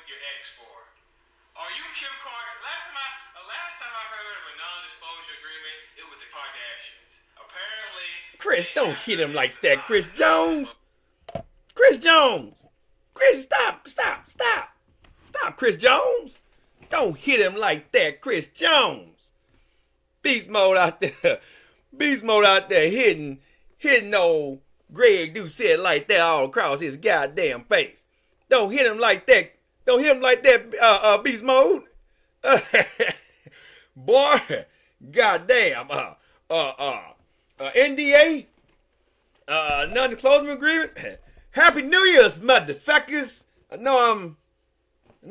with your ex for? Are you Kim Kardashian? Last time I heard of a non-disclosure agreement, it was the Kardashians. Apparently, Chris, don't hit him like that, Chris Jones. Chris Jones. Chris, stop, Chris Jones. Don't hit him like that, Chris Jones. Beast mode out there. Beast mode out there hitting old Greg Doucette like that all across his goddamn face. Don't hit him like that. Don't hit him like that, beast mode. Boy, goddamn. NDA, non-disclosure agreement. Happy New Year's, motherfuckers. I know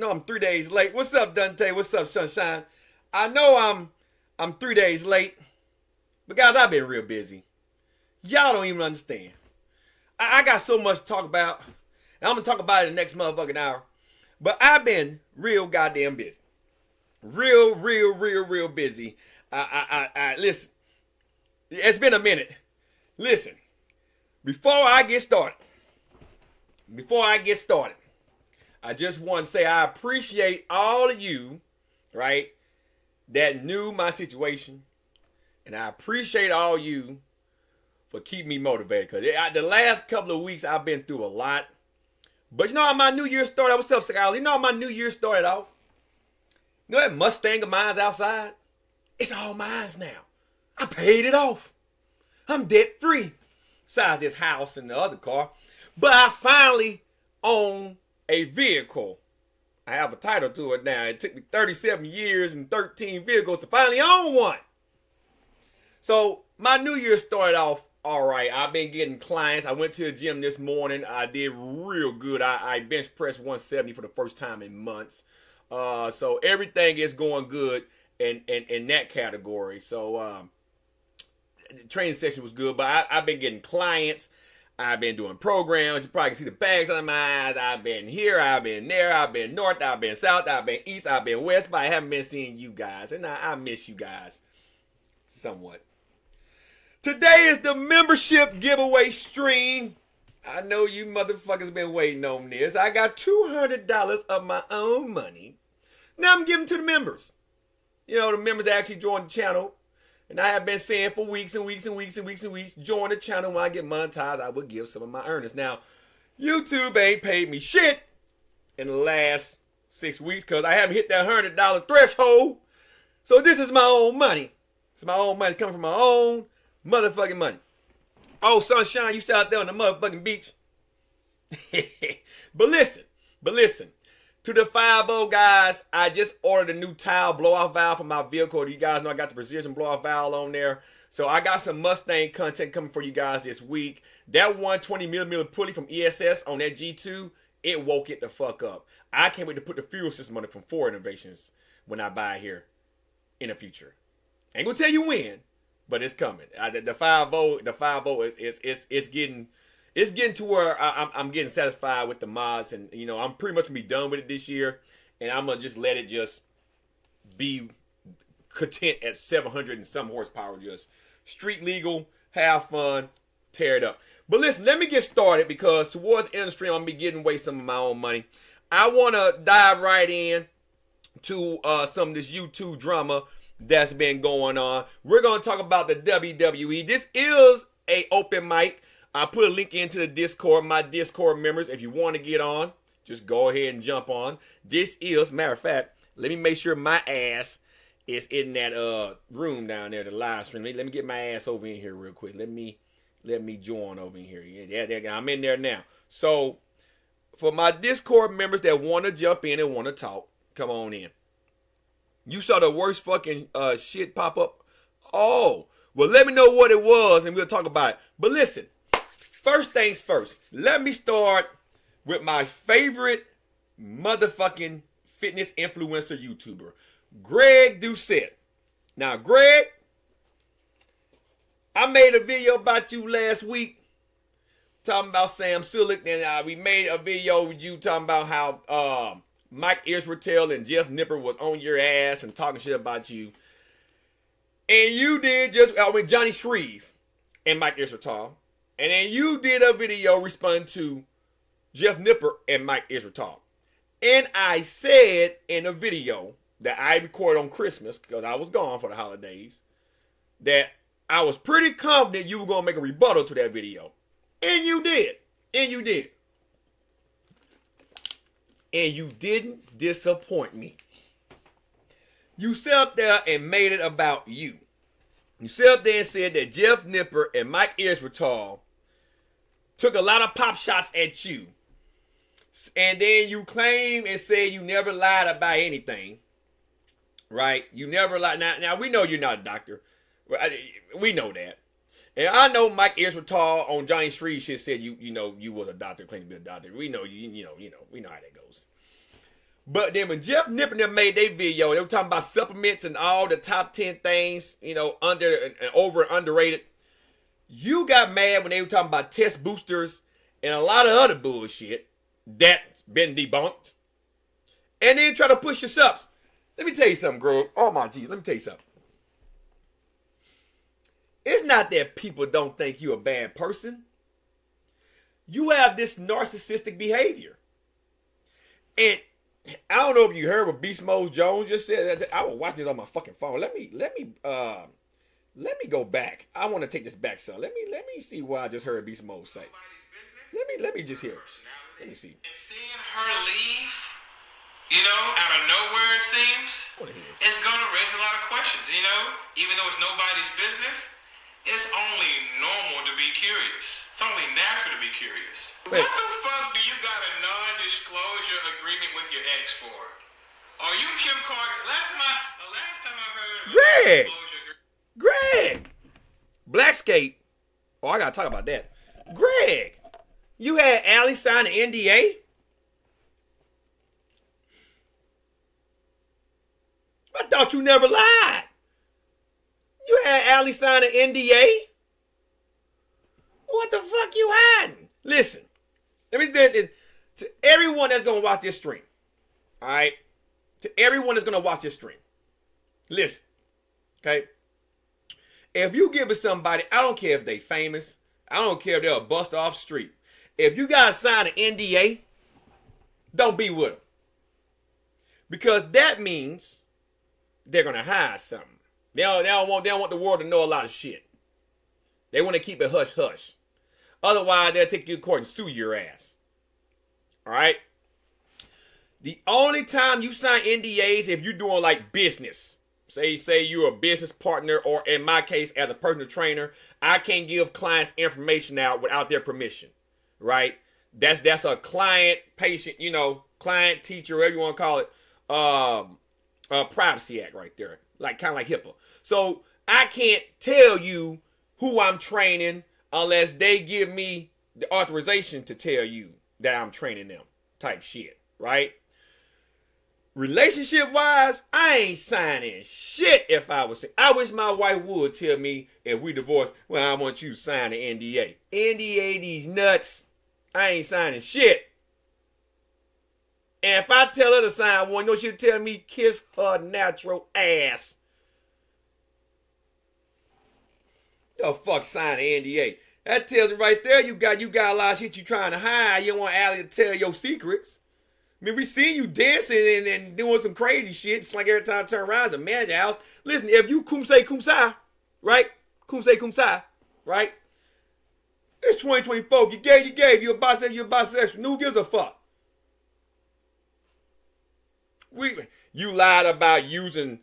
I'm 3 days late. What's up, Dante? What's up, Sunshine? I know I'm 3 days late, but guys, I've been real busy. Y'all don't even understand. I got so much to talk about. And I'm gonna talk about it in the next motherfucking hour. But I've been real goddamn busy. Real busy. I listen. It's been a minute. Listen. Before I get started, I just want to say I appreciate all of you, right, that knew my situation. And I appreciate all you for keeping me motivated. Because the last couple of weeks, I've been through a lot. But you know how my New Year started? What's up, Savar? You know how my New Year started off? You know that Mustang of mine's outside? It's all mine now. I paid it off. I'm debt free. Besides this house and the other car. But I finally own a vehicle. I have a title to it now. It took me 37 years and 13 vehicles to finally own one. So my New Year started off all right. I've been getting clients. I went to the gym this morning. I did real good. I bench pressed 170 for the first time in months. So everything is going good in that category. So the training session was good, but I've been getting clients. I've been doing programs. You probably can see the bags under my eyes. I've been here. I've been there. I've been north. I've been south. I've been east. I've been west. But I haven't been seeing you guys. And I miss you guys somewhat. Today is the membership giveaway stream. I know you motherfuckers been waiting on this. I got $200 of my own money. Now I'm giving to the members. You know, the members that actually joined the channel. And I have been saying for weeks and weeks, join the channel. When I get monetized, I will give some of my earnings. Now, YouTube ain't paid me shit in the last 6 weeks because I haven't hit that $100 threshold. So this is my own money. It's my own money. It's coming from my own motherfucking money. Oh, Sunshine, you still out there on the motherfucking beach? But listen. To the 5-0 guys, I just ordered a new tile blow-off valve for my vehicle. You guys know I got the precision blow-off valve on there. So I got some Mustang content coming for you guys this week. That 120mm pulley from ESS on that G2, it woke it the fuck up. I can't wait to put the fuel system on it from Ford Innovations when I buy here in the future. Ain't gonna tell you when, but it's coming. The 5-0 is getting to where I'm getting satisfied with the mods, and you know I'm pretty much gonna be done with it this year, and I'm gonna just let it just be content at 700 and some horsepower, just street legal, have fun, tear it up. But listen, let me get started because towards the end of the stream I'm gonna be giving away some of my own money. I want to dive right in to some of this YouTube drama that's been going on. We're gonna talk about the WWE. This is a open mic. I put a link into the Discord, my Discord members. If you want to get on, just go ahead and jump on. This is, matter of fact, let me make sure my ass is in that room down there, the live stream. Let me get my ass over in here real quick. Let me join over in here. Yeah, I'm in there now. So, for my Discord members that want to jump in and want to talk, come on in. You saw the worst fucking shit pop up? Oh, well, let me know what it was and we'll talk about it. But listen. First things first, let me start with my favorite motherfucking fitness influencer YouTuber, Greg Doucette. Now, Greg, I made a video about you last week talking about Sam Sulek, and we made a video with you talking about how Mike Israel and Jeff Nipper was on your ass and talking shit about you. And you did just with Johnny Shreve and Mike Israel. And then you did a video responding to Jeff Nipper and Mike Israel. And I said in a video that I recorded on Christmas, because I was gone for the holidays, that I was pretty confident you were going to make a rebuttal to that video. And you did. And you did. And you didn't disappoint me. You sat up there and made it about you. You sat up there and said that Jeff Nipper and Mike Israel took a lot of pop shots at you. And then you claim and say you never lied about anything. Right? You never lied. Now we know you're not a doctor. We know that. And I know Mike Israel on Johnny Street shit said you was a doctor, claimed to be a doctor. We know we know how that goes. But then when Jeff Nipper made their video, they were talking about supplements and all the top 10 things, under and over and underrated. You got mad when they were talking about test boosters and a lot of other bullshit that's been debunked. And then try to push your subs. Let me tell you something, girl. Oh my geez, let me tell you something. It's not that people don't think you're a bad person. You have this narcissistic behavior. And I don't know if you heard what Beast Mode Jones just said. I will watch this on my fucking phone. Let me go back. I want to take this back some. Let me see what I just heard Beast Mode say. Let me just hear it. Let me see. And seeing her leave, out of nowhere it seems, it's gonna raise a lot of questions. Even though it's nobody's business, it's only normal to be curious. It's only natural to be curious. What the fuck do you got a non-disclosure agreement with your ex for? Are you Kim Carter? Last time I heard of Greg! non-disclosure Greg! Blackscape. Oh, I gotta talk about that. Greg! You had Allie sign an NDA? I thought you never lied. You had Allie sign an NDA? What the fuck you hiding? Listen, to everyone that's gonna watch this stream, all right? To everyone that's gonna watch this stream, listen, okay? If you give it somebody, I don't care if they famous, I don't care if they're a bust off street. If you gotta sign an NDA, don't be with them, because that means they're gonna hide something. They don't want the world to know a lot of shit. They want to keep it hush hush. Otherwise, they'll take you to court and sue your ass. All right? The only time you sign NDAs if you're doing like business. Say you're a business partner, or in my case, as a personal trainer, I can't give clients information out without their permission. Right? That's a client, patient, client, teacher, whatever you want to call it. Privacy Act right there. Kind of like HIPAA. So I can't tell you who I'm training unless they give me the authorization to tell you that I'm training them, type shit, right? Relationship wise, I ain't signing shit if I was. I wish my wife would tell me if we divorced, well, I want you to sign an NDA. NDA these nuts. I ain't signing shit. And if I tell her to sign one, she'll tell me kiss her natural ass. The fuck sign an NDA? That tells me right there you got a lot of shit you trying to hide. You don't want Allie to tell your secrets. I mean, we seen you dancing and doing some crazy shit. It's like every time I turn around, it's a manager house. Listen, if you kumse, right? Kumse, right? It's 2024. You gave. You're a bisexual. Who gives a fuck? You lied about using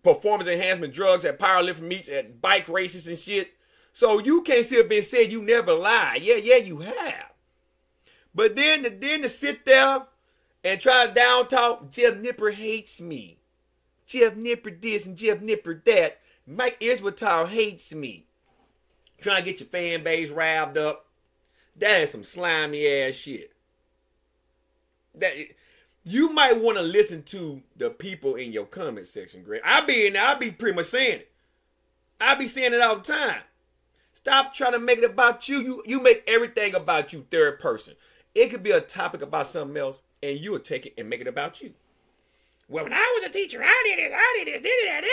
performance enhancement drugs at powerlifting meets, at bike races and shit. So you can't sit up and say you never lied. Yeah, you have. But then to sit there and try to down talk, Jeff Nipper hates me. Jeff Nipper this and Jeff Nipper that. Mike Israel hates me. Trying to get your fan base riled up. That is some slimy ass shit. You might want to listen to the people in your comment section, Greg. I'll be pretty much saying it. I be saying it all the time. Stop trying to make it about you. You make everything about you, third person. It could be a topic about something else, and you will take it and make it about you. Well, when I was a teacher, I did this, did that.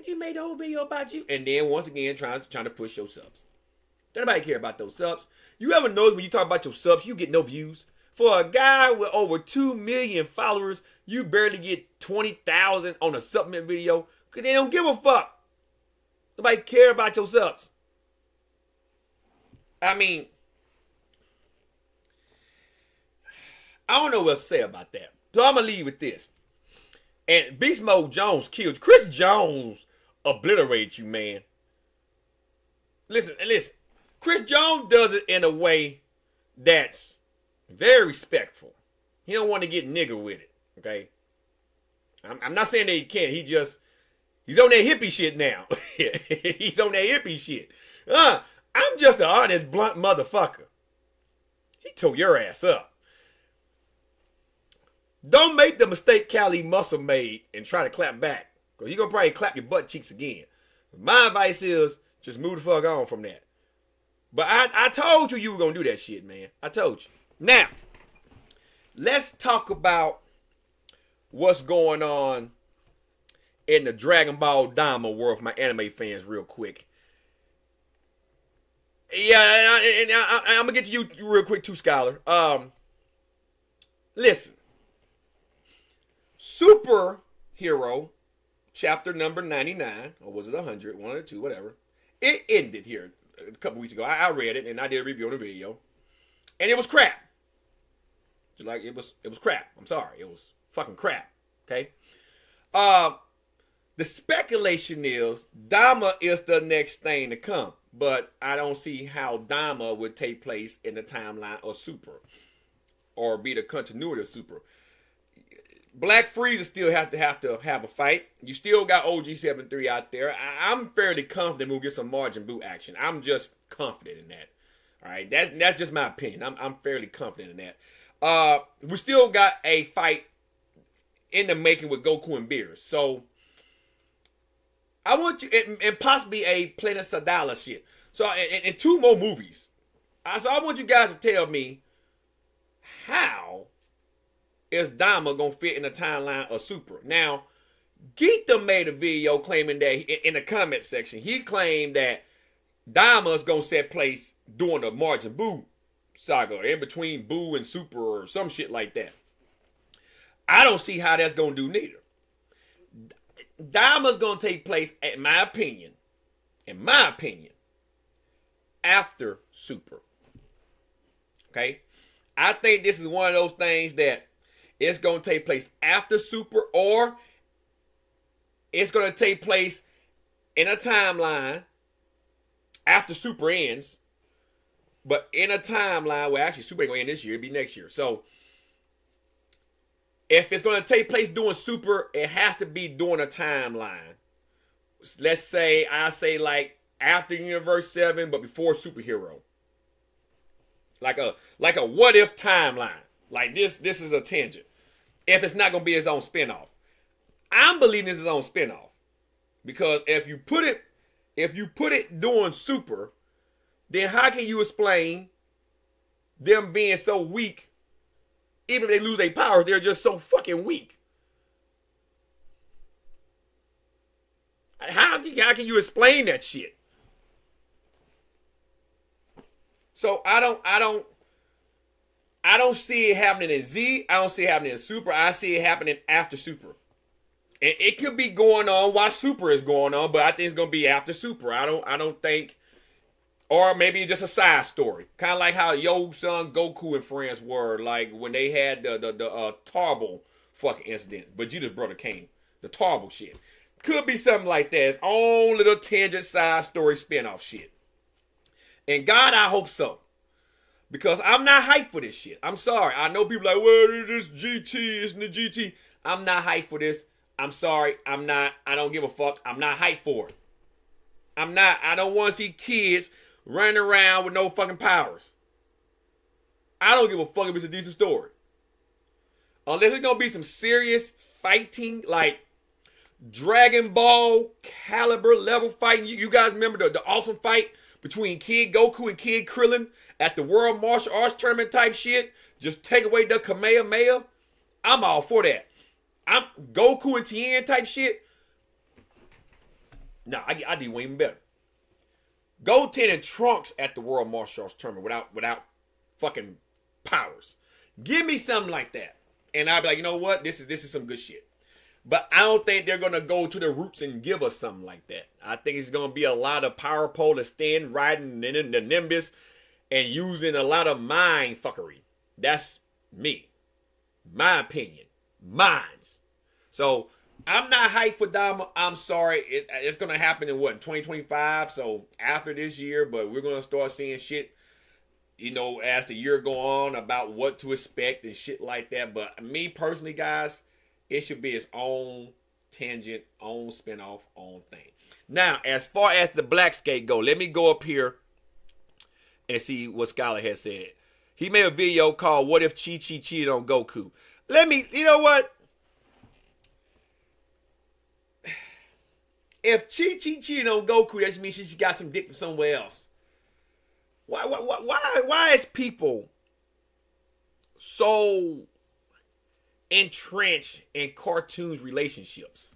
You made the whole video about you. And then once again, trying to push your subs. Don't nobody care about those subs. You ever notice when you talk about your subs, you get no views? For a guy with over 2 million followers, you barely get 20,000 on a supplement video because they don't give a fuck. Nobody care about your subs. I mean, I don't know what to say about that. So I'm going to leave with this. And Beast Mode Jones killed you. Chris Jones obliterates you, man. Listen. Chris Jones does it in a way that's very respectful. He don't want to get nigger with it, okay? I'm not saying that he can't. He's on that hippie shit now. He's on that hippie shit. I'm just an honest, blunt motherfucker. He tore your ass up. Don't make the mistake Cali Muscle made and try to clap back. Because you're going to probably clap your butt cheeks again. My advice is just move the fuck on from that. But I told you were going to do that shit, man. I told you. Now, let's talk about what's going on in the Dragon Ball Daima world for my anime fans real quick. Yeah, and I'm going to get to you real quick too, Scholar. Listen. Superhero, chapter number 99, or was it 100, one or two, whatever. It ended here a couple weeks ago. I read it, and I did a review on the video. And it was crap. Like, it was crap. I'm sorry. It was fucking crap. Okay? The speculation is Daima is the next thing to come. But I don't see how Daima would take place in the timeline of Super. Or be the continuity of Super. Black Frieza still have to have a fight. You still got OG73 out there. I'm fairly confident we'll get some Majin Buu action. I'm just confident in that. All right, that's just my opinion. I'm fairly confident in that. We still got a fight in the making with Goku and Beerus. So I want you, and possibly a Planet Sadala shit. So and two more movies. So I want you guys to tell me how is Daima gonna fit in the timeline of Super? Now, Geeta made a video claiming that in the comment section, he claimed that Daima is gonna set place during the Majin Buu saga, in between Buu and Super or some shit like that. I don't see how that's gonna do neither. Daima's gonna take place, in my opinion, after Super. Okay? I think this is one of those things that it's going to take place after Super, or it's going to take place in a timeline after Super ends, but in a timeline where actually Super ain't going to end this year, it'll be next year. So if it's going to take place during Super, it has to be during a timeline. Let's say, I say like after Universe 7, but before Superhero. Like a what if timeline. Like this is a tangent. If it's not going to be his own spinoff. I'm believing this is his own spinoff. Because if you put it during Super, then how can you explain them being so weak? Even if they lose their powers, they're just so fucking weak. How can you explain that shit? So I don't see it happening in Z. I don't see it happening in Super. I see it happening after Super. And it could be going on while Super is going on, but I think it's going to be after Super. I don't think, or maybe just a side story. Kind of like how Yo-Son, Goku, and friends were, like when they had the Tarble fucking incident. Vegeta's brother came. The Tarble shit. Could be something like that. It's own little tangent side story spinoff shit. And God, I hope so. Because I'm not hyped for this shit. I'm sorry. I know people like, well, this GT, isn't it GT? I'm not hyped for this. I'm sorry. I'm not. I don't give a fuck. I'm not hyped for it. I'm not. I don't want to see kids running around with no fucking powers. I don't give a fuck if it's a decent story. Unless it's going to be some serious fighting, like Dragon Ball caliber level fighting. You guys remember the awesome fight between Kid Goku and Kid Krillin at the World Martial Arts Tournament type shit? Just take away the Kamehameha? I'm all for that. I'm Goku and Tien type shit. No, I do even better. goaltending trunks at the World Martial Arts Tournament without fucking powers. Give me something like that. And I'd be like, you know what? This is some good shit. But I don't think they're going to go to the roots and give us something like that. I think it's going to be a lot of power pole to stand riding in the Nimbus and using a lot of mind fuckery. That's me. My opinion. Mine's. So, I'm not hyped for Dama. I'm sorry. It's going to happen in 2025? So, after this year, but we're going to start seeing shit, as the year go on about what to expect and shit like that. But me personally, guys, it should be its own tangent, own spinoff, own thing. Now, as far as the black skate go, let me go up here and see what Scholar has said. He made a video called "What If Chi-Chi Cheated on Goku?" You know what? If Chi-Chi cheated on Goku, that means she got some dick from somewhere else. Why is people so entrenched in cartoons relationships?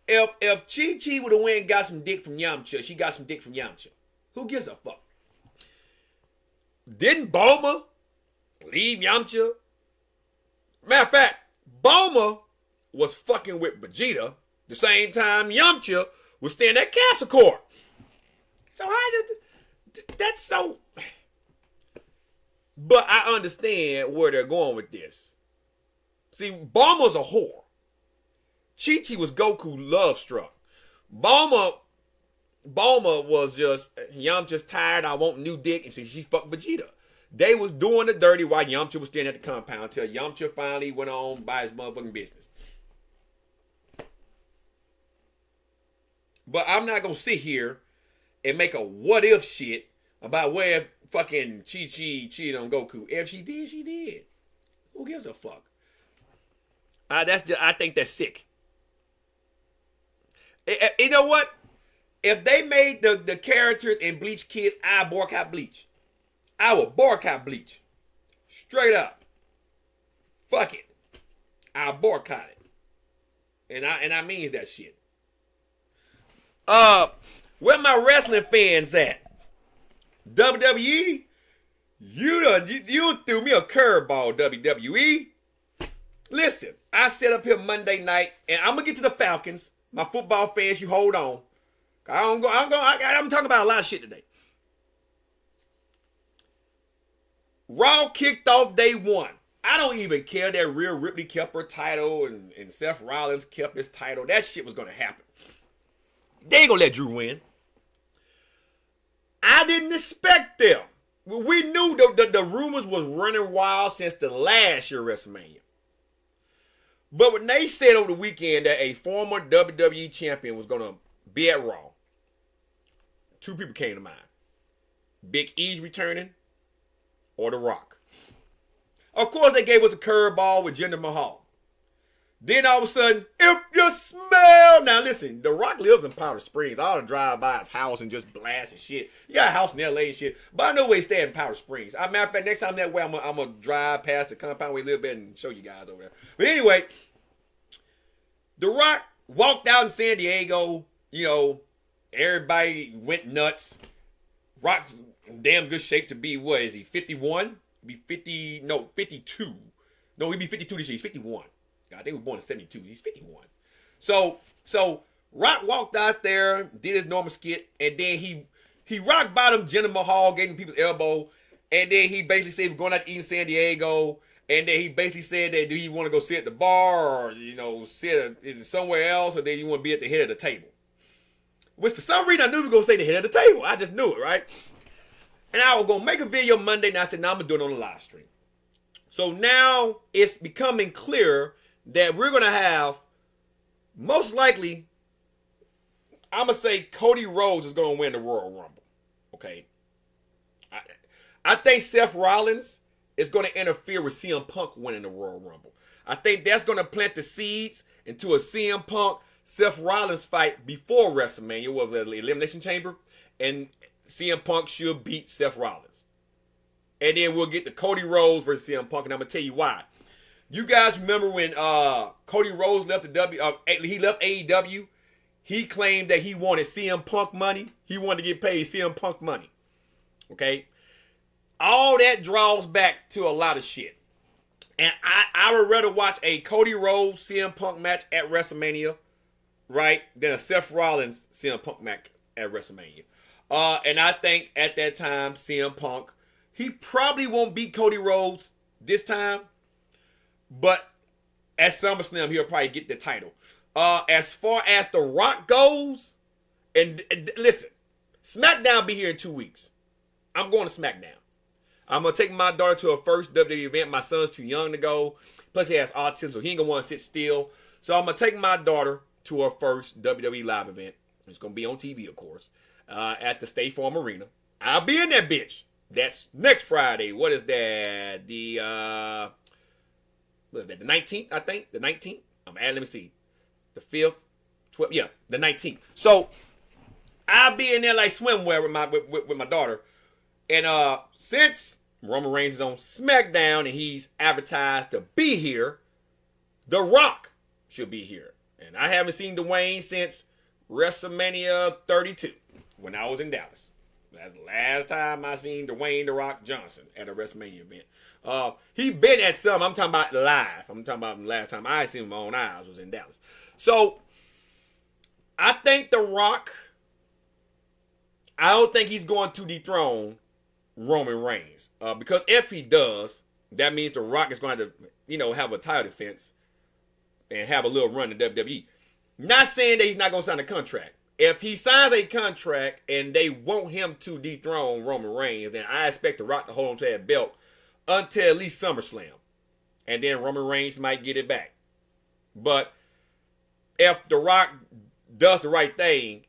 If Chi-Chi would have went and got some dick from Yamcha, she got some dick from Yamcha. Who gives a fuck? Didn't Bulma leave Yamcha? Matter of fact, Bulma was fucking with Vegeta the same time Yamcha was staying at Capsule Corp. So that's so... But I understand where they're going with this. See, Bulma's a whore. Chi-Chi was Goku love struck. Bulma was just, Yamcha's tired, I want new dick, and she fucked Vegeta. They was doing the dirty while Yamcha was standing at the compound until Yamcha finally went on by his motherfucking business. But I'm not going to sit here and make a what if shit about where fucking Chi-Chi cheated on Goku. If she did, she did. Who gives a fuck? I think that's sick. You know what? If they made the characters in Bleach kids, I boycott Bleach. I will boycott Bleach. Straight up. Fuck it. I'll boycott it. And I mean that shit. Where my wrestling fans at? WWE? You threw me a curveball, WWE. Listen, I set up here Monday night, and I'm gonna get to the Falcons. My football fans, you hold on. I'm talking about a lot of shit today. Raw kicked off day one. I don't even care that Rhea Ripley kept her title and Seth Rollins kept his title. That shit was gonna happen. They ain't gonna let Drew win. I didn't expect them. We knew the rumors was running wild since the last year WrestleMania. But when they said over the weekend that a former WWE champion was gonna be at Raw, two people came to mind. Big E's returning or The Rock. Of course, they gave us a curveball with Jinder Mahal. Then all of a sudden, if you smell... Now listen, The Rock lives in Powder Springs. I ought to drive by his house and just blast and shit. He got a house in L.A. and shit. But I know where he stay in Powder Springs. As a matter of fact, next time that way, I'm going to drive past the compound where he live in and show you guys over there. But anyway, The Rock walked out in San Diego. Everybody went nuts. Rock's in damn good shape to be, what is he, 51? Be 50, no, 52. No, he'd be 52 this year. He's 51. God, they were born in 72. He's 51. So Rock walked out there, did his normal skit, and then he rock bottomed Jinder Mahal, gave him people's elbow, and then he basically said we're going out to eat in San Diego, and then he basically said that do you want to go sit at the bar or sit somewhere else, or then you want to be at the head of the table. Which for some reason I knew we were going to say the head of the table. I just knew it, right? And I was going to make a video Monday, and I said, no, I'm going to do it on the live stream. So now it's becoming clear that we're going to have, most likely, I'm going to say Cody Rhodes is going to win the Royal Rumble. Okay? I think Seth Rollins is going to interfere with CM Punk winning the Royal Rumble. I think that's going to plant the seeds into a CM Punk, Seth Rollins fight before WrestleMania, with the Elimination Chamber, and CM Punk should beat Seth Rollins. And then we'll get the Cody Rhodes versus CM Punk, and I'm going to tell you why. You guys remember when Cody Rhodes left he left AEW? he claimed that he wanted CM Punk money. He wanted to get paid CM Punk money. Okay? All that draws back to a lot of shit. And I would rather watch a Cody Rhodes CM Punk match at WrestleMania, right, than a Seth Rollins CM Punk match at WrestleMania. And I think at that time, CM Punk, he probably won't beat Cody Rhodes this time, but at SummerSlam, he'll probably get the title. As far as The Rock goes, and listen, SmackDown be here in 2 weeks. I'm going to SmackDown. I'm going to take my daughter to her first WWE event. My son's too young to go. Plus, he has autism, so he ain't going to want to sit still. So I'm going to take my daughter to her first WWE live event. It's going to be on TV, of course, at the State Farm Arena. I'll be in that bitch. That's next Friday. What is that? What is that? The 19th, I think. The 19th. Let me see. The 5th, 12th. Yeah, the 19th. So I'll be in there like swimwear with my daughter. And since Roman Reigns is on SmackDown and he's advertised to be here, The Rock should be here. And I haven't seen Dwayne since WrestleMania 32 when I was in Dallas. That's the last time I seen Dwayne The Rock Johnson at a WrestleMania event. He been at some. I'm talking about live. I'm talking about the last time I seen him with my own eyes was in Dallas. So I think The Rock, I don't think he's going to dethrone Roman Reigns. Because if he does, that means The Rock is going to have a title defense and have a little run in WWE. Not saying that he's not going to sign a contract. If he signs a contract and they want him to dethrone Roman Reigns, then I expect The Rock to hold on to that belt until at least SummerSlam. And then Roman Reigns might get it back. But if The Rock does the right thing,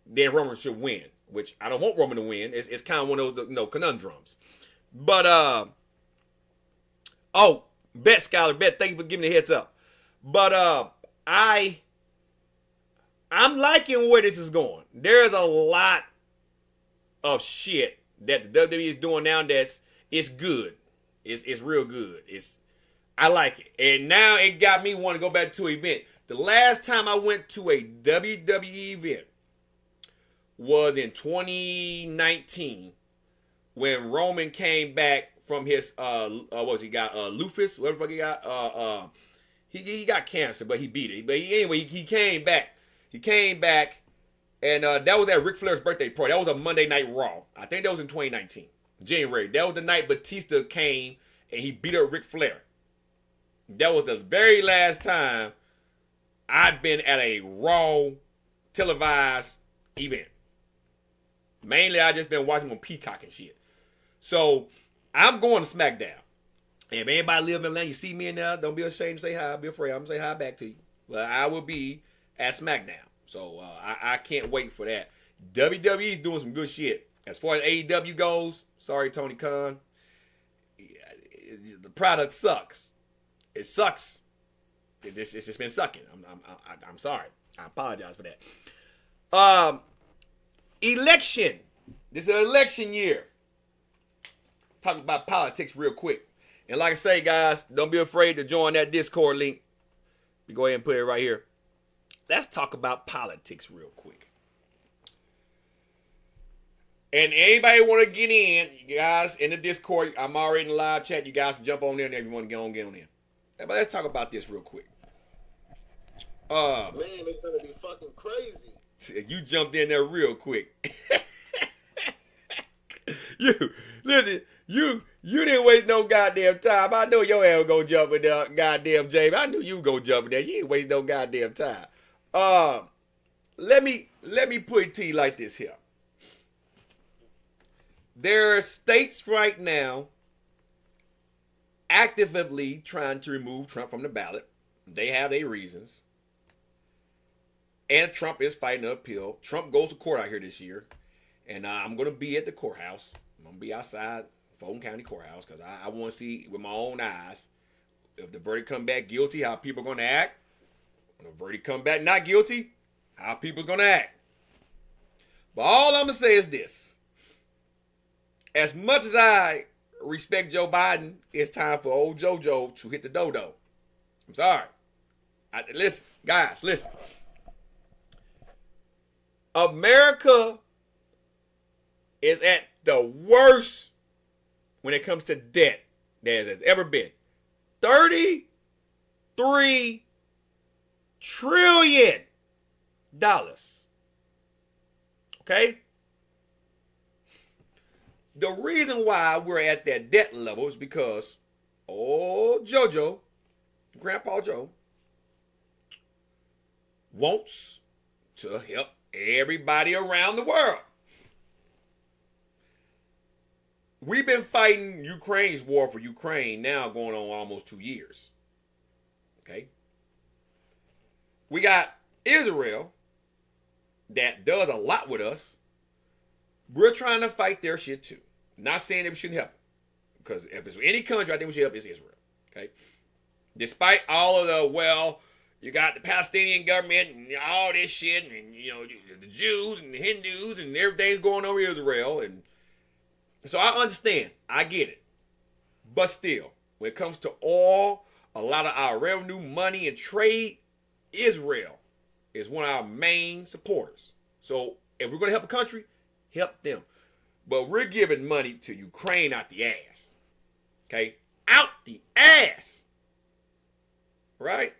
then Roman should win. Which I don't want Roman to win. It's kind of one of those conundrums. But, Bet, Skylar, Bet, thank you for giving the heads up. But I'm liking where this is going. There's a lot of shit that the WWE is doing now it's good. It's real good. I like it. And now it got me wanting to go back to an event. The last time I went to a WWE event was in 2019 when Roman came back from his he got lupus, whatever the fuck he got. He got cancer, but he beat it. But he came back. He came back, and that was at Ric Flair's birthday party. That was a Monday Night Raw. I think that was in 2019, January. That was the night Batista came and he beat up Ric Flair. That was the very last time I'd been at a Raw televised event. Mainly, I just been watching on Peacock and shit. So I'm going to SmackDown. And if anybody live in Atlanta, you see me in there, don't be ashamed to say hi. I'll be afraid. I'm going to say hi back to you. But I will be at SmackDown. So I can't wait for that. WWE is doing some good shit. As far as AEW goes, sorry, Tony Khan. The product sucks. It sucks. It's just been sucking. I'm sorry. I apologize for that. Election. This is an election year. Talk about politics real quick. And like I say, guys, don't be afraid to join that Discord link. We go ahead and put it right here. Let's talk about politics real quick. And anybody want to get in, you guys, in the Discord, I'm already in the live chat. You guys can jump on there and everyone get on in. But let's talk about this real quick. Man, it's going to be fucking crazy. You jumped in there real quick. You didn't waste no goddamn time. I know your ass was gonna jump in there, goddamn James. I knew you were gonna jump in there. You didn't waste no goddamn time. Let me put it to you like this here. There are states right now actively trying to remove Trump from the ballot. They have their reasons. And Trump is fighting an appeal. Trump goes to court out here this year. And I'm going to be at the courthouse. I'm going to be outside Fulton County Courthouse because I want to see with my own eyes if the verdict come back guilty, how people are going to act. When the verdict come back not guilty, how people's going to act. But all I'm going to say is this. As much as I respect Joe Biden, it's time for old JoJo to hit the dodo. I'm sorry. Listen, guys, listen. America is at the worst when it comes to debt that has ever been. $33 trillion. Okay? The reason why we're at that debt level is because JoJo, Grandpa Joe, wants to help everybody around the world. We've been fighting Ukraine's war for Ukraine now going on almost 2 years. Okay? We got Israel that does a lot with us. We're trying to fight their shit too. Not saying that we shouldn't help them. Because if it's any country I think we should help, it's Israel. Okay? Despite all of the, you got the Palestinian government and all this shit, and the Jews and the Hindus and everything's going over Israel, and so I understand, I get it, but still, when it comes to oil, a lot of our revenue, money, and trade, Israel is one of our main supporters. So if we're going to help a country, help them. But we're giving money to Ukraine out the ass. Okay, out the ass, right?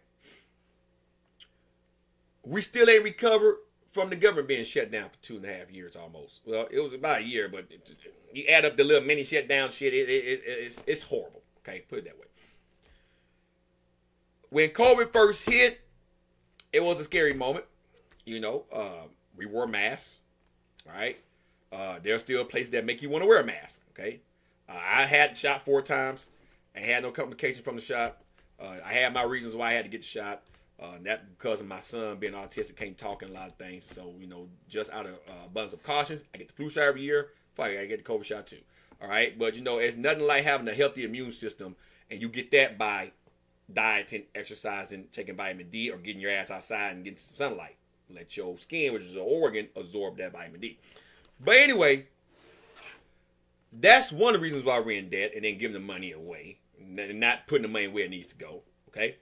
We still ain't recovered from the government being shut down for 2.5 years almost. Well, it was about a year, but you add up the little mini shutdown shit, it's horrible. Okay, put it that way. When COVID first hit, it was a scary moment. We wore masks, right? There are still places that make you want to wear a mask, okay? I had the shot 4 times. I had no complications from the shot. I had my reasons why I had to get the shot. That because of my son being autistic, can't talk and a lot of things. So, just out of abundance of caution, I get the flu shot every year. Fuck it, I get the COVID shot too. All right? But, it's nothing like having a healthy immune system, and you get that by dieting, exercising, taking vitamin D, or getting your ass outside and getting some sunlight. Let your skin, which is an organ, absorb that vitamin D. But anyway, that's one of the reasons why we're in debt and then giving the money away and not putting the money where it needs to go. Okay?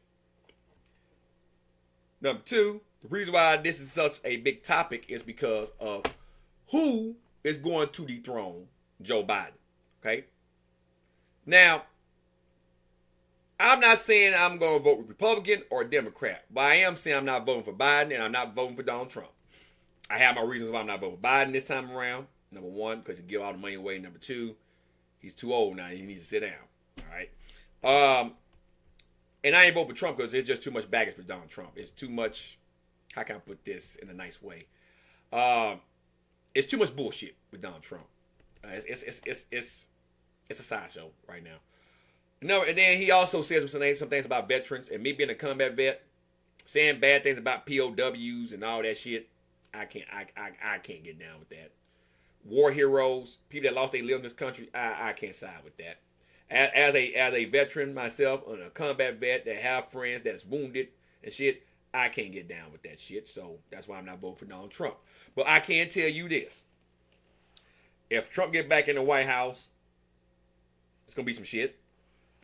Number 2, the reason why this is such a big topic is because of who is going to dethrone Joe Biden. Okay? Now, I'm not saying I'm going to vote Republican or Democrat, but I am saying I'm not voting for Biden and I'm not voting for Donald Trump. I have my reasons why I'm not voting for Biden this time around. Number 1, because he give all the money away. Number 2, he's too old now. He needs to sit down. All right? And I ain't vote for Trump because there's just too much baggage for Donald Trump. It's too much, how can I put this in a nice way? It's too much bullshit with Donald Trump. It's a sideshow right now. No, and then he also says some things about veterans, and me being a combat vet, saying bad things about POWs and all that shit. I can't get down with that. War heroes, people that lost their lives in this country, I can't side with that. As a veteran myself, and a combat vet that have friends that's wounded and shit, I can't get down with that shit. So that's why I'm not voting for Donald Trump. But I can tell you this: if Trump get back in the White House, it's gonna be some shit.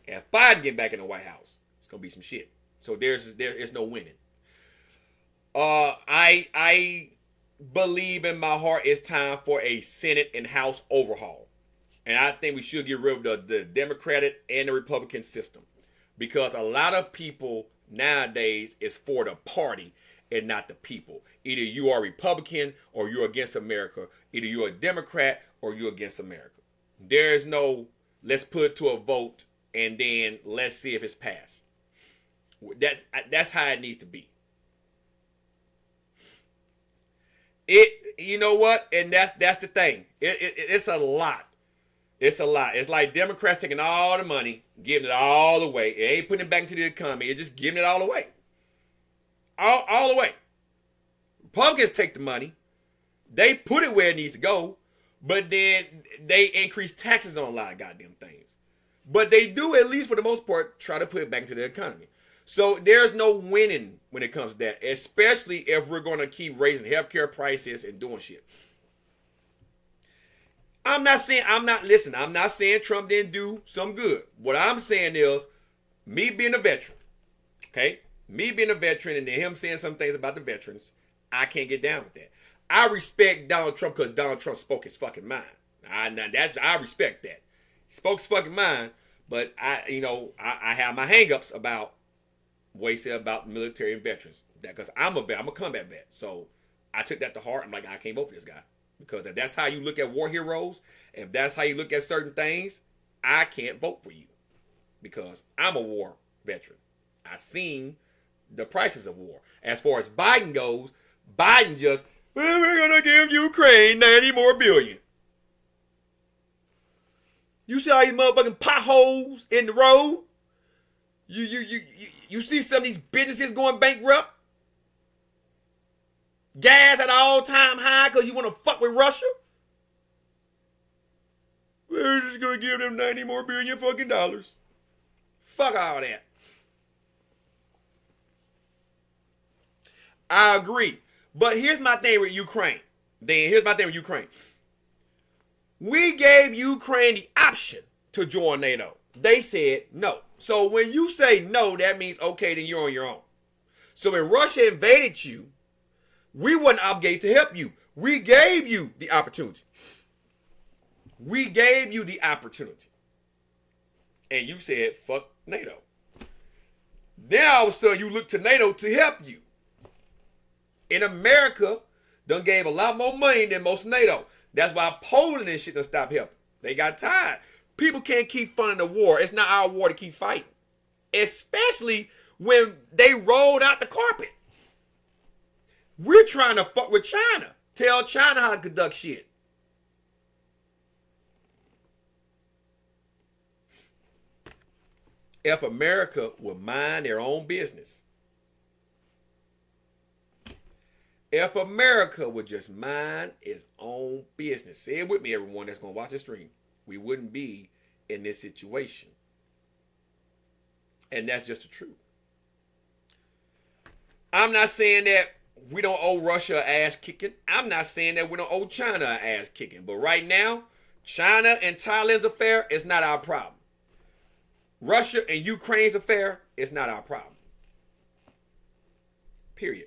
If Biden get back in the White House, it's gonna be some shit. So there's no winning. I believe in my heart it's time for a Senate and House overhaul. And I think we should get rid of the Democratic and the Republican system. Because a lot of people nowadays is for the party and not the people. Either you are Republican or you're against America. Either you're a Democrat or you're against America. There is no, let's put it to a vote and then let's see if it's passed. That's how it needs to be. You know what? And that's the thing. It's a lot. It's a lot. It's like Democrats taking all the money, giving it all away. It ain't putting it back into the economy. It's just giving it all away. All away. Republicans take the money. They put it where it needs to go. But then they increase taxes on a lot of goddamn things. But they do, at least for the most part, try to put it back into the economy. So there's no winning when it comes to that. Especially if we're going to keep raising healthcare prices and doing shit. I'm not saying Trump didn't do some good. What I'm saying is, me being a veteran, okay? Me being a veteran and then him saying some things about the veterans, I can't get down with that. I respect Donald Trump because Donald Trump spoke his fucking mind. I respect that. He spoke his fucking mind, but I have my hangups about what he said about military and veterans. Because I'm a vet, I'm a combat vet. So I took that to heart. I'm like, I can't vote for this guy. Because if that's how you look at war heroes, if that's how you look at certain things, I can't vote for you. Because I'm a war veteran. I've seen the prices of war. As far as Biden goes, Biden just, well, we're going to give Ukraine 90 more billion. You see all these motherfucking potholes in the road? You see some of these businesses going bankrupt? Gas at an all-time high because you want to fuck with Russia? We're just going to give them 90 more billion fucking dollars. Fuck all that. I agree. But here's my thing with Ukraine. We gave Ukraine the option to join NATO. They said no. So when you say no, that means, okay, then you're on your own. So when Russia invaded you, we weren't obligated to help you. We gave you the opportunity. And you said, fuck NATO. Then all of a sudden you look to NATO to help you. In America, done gave a lot more money than most NATO. That's why Poland and shit done stopped helping. They got tired. People can't keep funding the war. It's not our war to keep fighting. Especially when they rolled out the carpet. We're trying to fuck with China. Tell China how to conduct shit. If America would mind their own business. If America would just mind its own business. Say it with me, everyone that's going to watch the stream. We wouldn't be in this situation. And that's just the truth. I'm not saying that we don't owe Russia an ass kicking. I'm not saying that we don't owe China an ass kicking. But right now, China and Thailand's affair is not our problem. Russia and Ukraine's affair is not our problem. Period.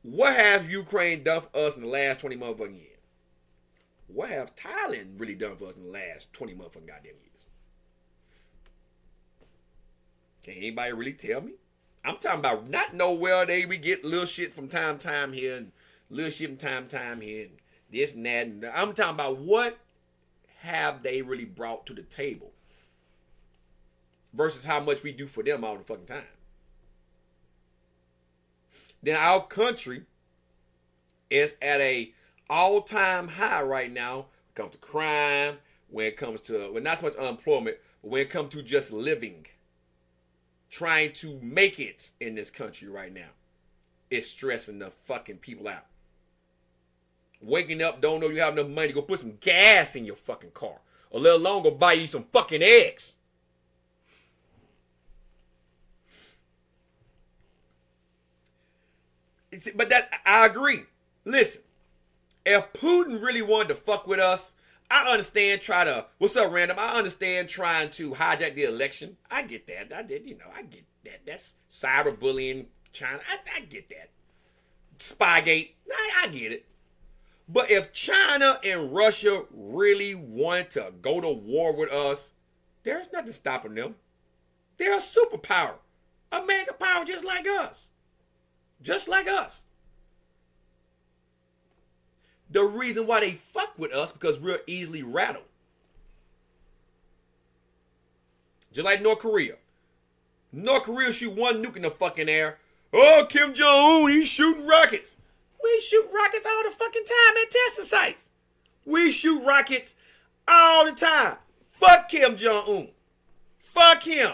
What has Ukraine done for us in the last 20 motherfucking years? What have Thailand really done for us in the last 20 motherfucking goddamn years? Can anybody really tell me? I'm talking about not nowhere we get little shit from time to time here and little shit from time to time here and this and that. And I'm talking about what have they really brought to the table versus how much we do for them all the fucking time. Then our country is at a all-time high right now when it comes to crime, when it comes to, well, not so much unemployment, but when it comes to just living. Trying to make it in this country right now. It's stressing the fucking people out. Waking up, don't know you have enough money to go put some gas in your fucking car. Or let alone go buy you some fucking eggs. But that, I agree. Listen, if Putin really wanted to fuck with us, I understand what's up, Random? I understand trying to hijack the election. I get that. I get that. That's cyberbullying China. I get that. Spygate. I get it. But if China and Russia really wanted to go to war with us, there's nothing stopping them. They're a superpower. A mega power just like us. Just like us. The reason why they fuck with us because we're easily rattled. Just like North Korea. North Korea shoot one nuke in the fucking air. Oh, Kim Jong-un, he's shooting rockets. We shoot rockets all the fucking time at testing sites. We shoot rockets all the time. Fuck Kim Jong-un. Fuck him.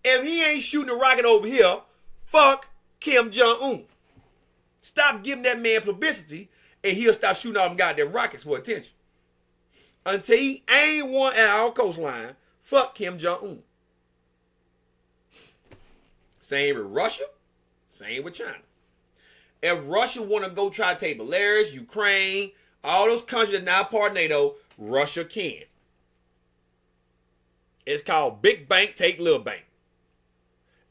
If he ain't shooting a rocket over here, fuck Kim Jong-un. Stop giving that man publicity and he'll stop shooting all them goddamn rockets for attention. Until he ain't one at our coastline, fuck Kim Jong-un. Same with Russia, same with China. If Russia want to go try to take Belarus, Ukraine, all those countries that are not part of NATO, Russia can. It's called big bank take little bank.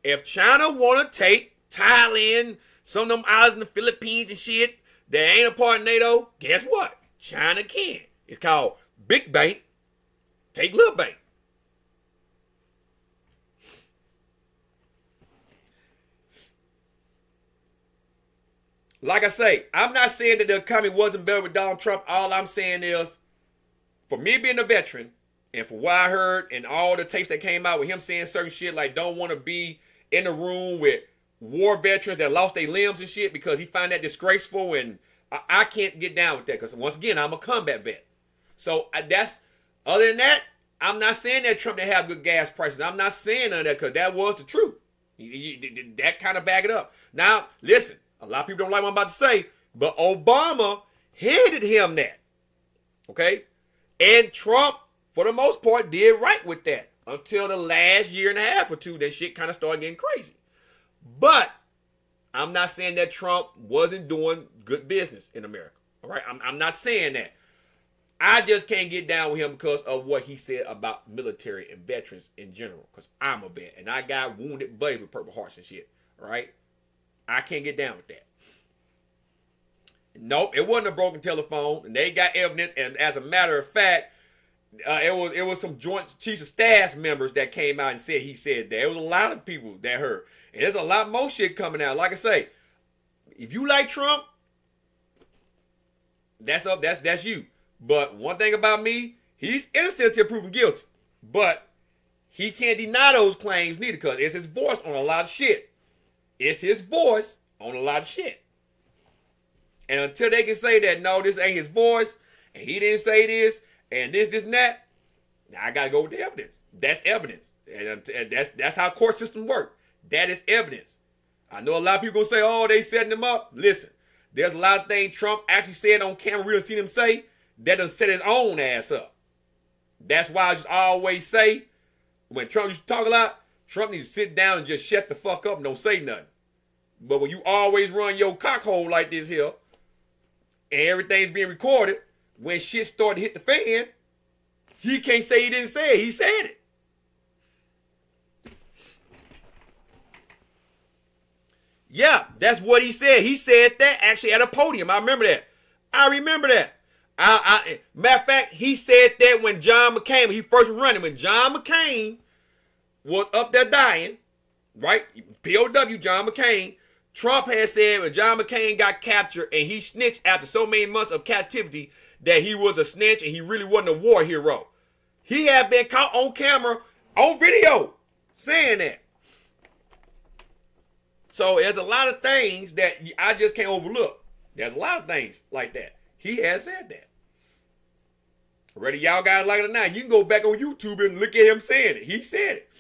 If China want to take Thailand, some of them islands in the Philippines and shit, that ain't a part of NATO, guess what? China can. It's called Big Bank, take Little Bank. Like I say, I'm not saying that the economy wasn't better with Donald Trump. All I'm saying is, for me being a veteran, and for what I heard and all the tapes that came out with him saying certain shit like don't want to be in the room with war veterans that lost their limbs and shit because he find that disgraceful, and I can't get down with that because once again, I'm a combat vet. So that's, other than that, I'm not saying that Trump didn't have good gas prices. I'm not saying none of that because that was the truth. That kind of back it up. Now, listen, a lot of people don't like what I'm about to say, but Obama handed him that. Okay? And Trump, for the most part, did right with that until the last year and a half or two. That shit kind of started getting crazy. But I'm not saying that Trump wasn't doing good business in America. All right? I'm not saying that. I just can't get down with him because of what he said about military and veterans in general. Because I'm a vet. And I got wounded buddies with Purple Hearts and shit. All right? I can't get down with that. Nope, it wasn't a broken telephone. And they got evidence. And as a matter of fact, it was some Joint Chiefs of Staff members that came out and said he said that. It was a lot of people that heard. And there's a lot more shit coming out. Like I say, if you like Trump, that's you. But one thing about me, he's innocent until proven guilty. But he can't deny those claims neither because it's his voice on a lot of shit. It's his voice on a lot of shit. And until they can say that, no, this ain't his voice, and he didn't say this, and this, and that, I got to go with the evidence. That's evidence. And that's how court systems work. That is evidence. I know a lot of people going to say, oh, they setting him up. Listen, there's a lot of things Trump actually said on camera, we done seen him say, that done set his own ass up. That's why I just always say, when Trump used to talk a lot, Trump needs to sit down and just shut the fuck up and don't say nothing. But when you always run your cockhole like this here, and everything's being recorded, when shit started to hit the fan, he can't say he didn't say it. He said it. Yeah, that's what he said. He said that actually at a podium. I remember that. Matter of fact, he said that when John McCain, when he first was running, when John McCain was up there dying, right? POW, John McCain. Trump had said when John McCain got captured and he snitched after so many months of captivity that he was a snitch and he really wasn't a war hero. He had been caught on camera, on video, saying that. So there's a lot of things that I just can't overlook. There's a lot of things like that. He has said that. Whether y'all guys like it or not, you can go back on YouTube and look at him saying it. He said it.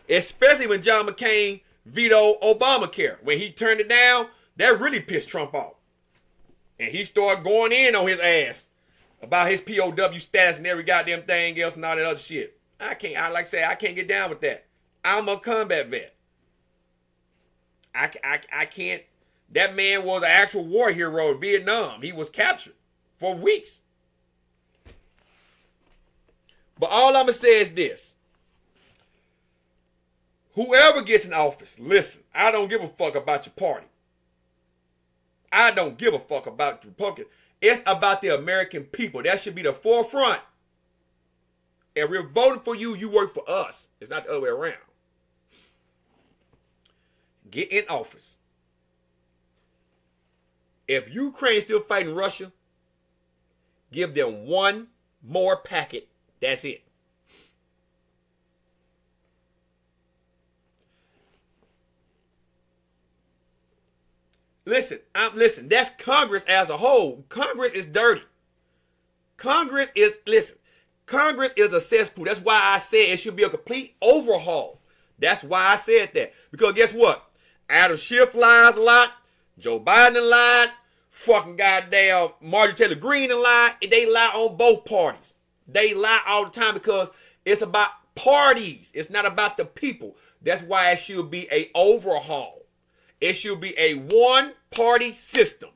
Especially when John McCain vetoed Obamacare. When he turned it down, that really pissed Trump off. And he started going in on his ass about his POW status and every goddamn thing else and all that other shit. I can't get down with that. I'm a combat vet. I can't. That man was an actual war hero in Vietnam. He was captured for weeks. But all I'm going to say is this. Whoever gets in office, listen, I don't give a fuck about your party. I don't give a fuck about the Republicans. It's about the American people. That should be the forefront. If we're voting for you, you work for us. It's not the other way around. Get in office. If Ukraine's still fighting Russia, give them one more packet. That's it. Listen, that's Congress as a whole. Congress is dirty. Congress is a cesspool. That's why I said it should be a complete overhaul. That's why I said that. Because guess what? Adam Schiff lies a lot. Joe Biden lied. Fucking goddamn Marjorie Taylor Greene lied. They lie on both parties. They lie all the time because it's about parties. It's not about the people. That's why it should be an overhaul. It should be a one-party system.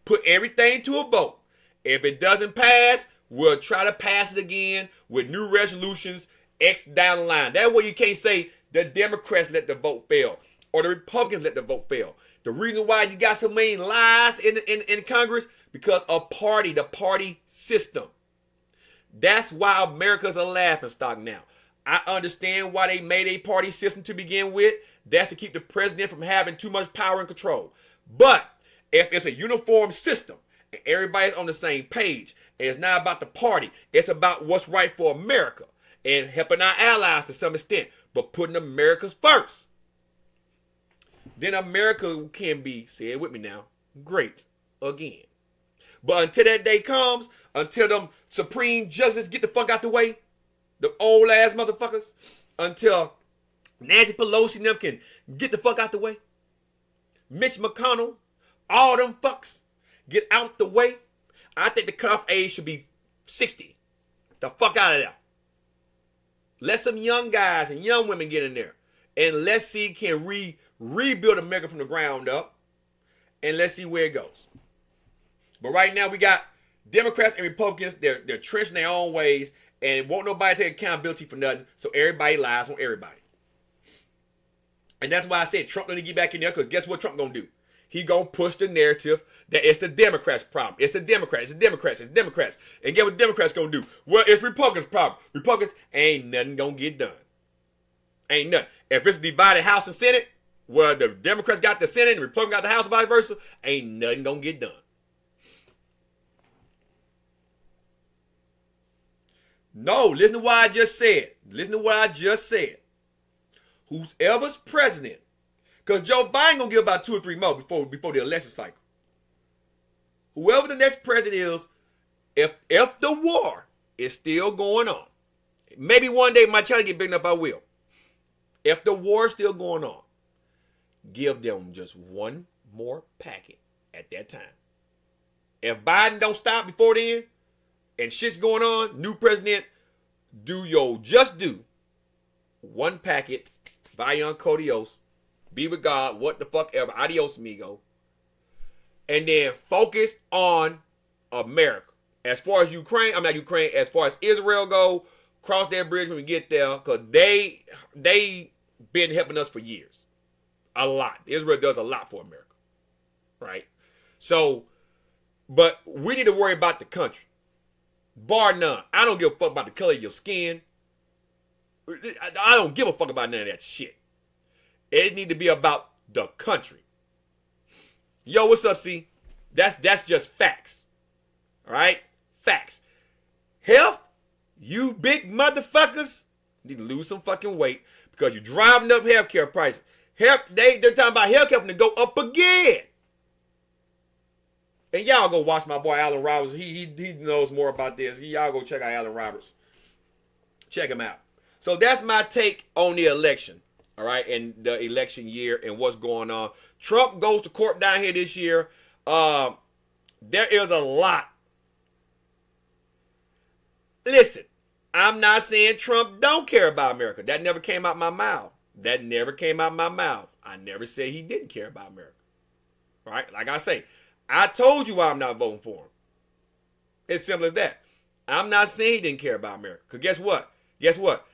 Put everything to a vote. If it doesn't pass, we'll try to pass it again with new resolutions X down the line. That way you can't say the Democrats let the vote fail or the Republicans let the vote fail. The reason why you got so many lies in Congress, because of the party system. That's why America's a laughingstock now. I understand why they made a party system to begin with. That's to keep the president from having too much power and control. But if it's a uniform system and everybody's on the same page, and it's not about the party, it's about what's right for America and helping our allies to some extent, but putting America first, then America can be, say it with me now, great again. But until that day comes, until them Supreme Justice get the fuck out the way, the old ass motherfuckers, until Nancy Pelosi and them can get the fuck out the way, Mitch McConnell, all them fucks get out the way, I think the cutoff age should be 60. The fuck out of there. Let some young guys and young women get in there. And let's see can rebuild America from the ground up. And let's see where it goes. But right now we got Democrats and Republicans. They're trenched in their own ways. And won't nobody take accountability for nothing. So everybody lies on everybody. And that's why I said Trump need to get back in there. Because guess what Trump gonna do? He gonna push the narrative that it's the Democrats' problem. It's the Democrats. It's the Democrats. It's the Democrats. And guess what the Democrats gonna do? Well, it's Republicans' problem. Republicans ain't nothing gonna get done. Ain't nothing. If it's a divided House and Senate, where the Democrats got the Senate and the Republicans got the House, vice versa, ain't nothing gonna get done. No, listen to what I just said. Listen to what I just said. Whoever's president, because Joe Biden gonna give about 2 or 3 more before the election cycle. Whoever the next president is, if the war is still going on, maybe one day my channel get big enough, I will. If the war is still going on, give them just one more packet at that time. If Biden don't stop before then, and shit's going on, new president, just do one packet, Vayan Codios, be with God, what the fuck ever, adios amigo, and then focus on America. As far as Ukraine, I'm not Ukraine, as far as Israel go, cross that bridge when we get there, because they been helping us for years. A lot. Israel does a lot for America. Right? So, but we need to worry about the country. Bar none. I don't give a fuck about the color of your skin. I don't give a fuck about none of that shit. It need to be about the country. Yo, what's up, C? That's just facts. All right? Facts. Health, you big motherfuckers need to lose some fucking weight because you're driving up healthcare prices. They're talking about healthcare to go up again. And y'all go watch my boy Alan Roberts. He knows more about this. Y'all go check out Alan Roberts. Check him out. So that's my take on the election. All right, and the election year and what's going on. Trump goes to court down here this year. There is a lot. Listen, I'm not saying Trump don't care about America. That never came out my mouth. I never said he didn't care about America. Right? Like I say, I told you why I'm not voting for him. It's simple as that. I'm not saying he didn't care about America. Because guess what?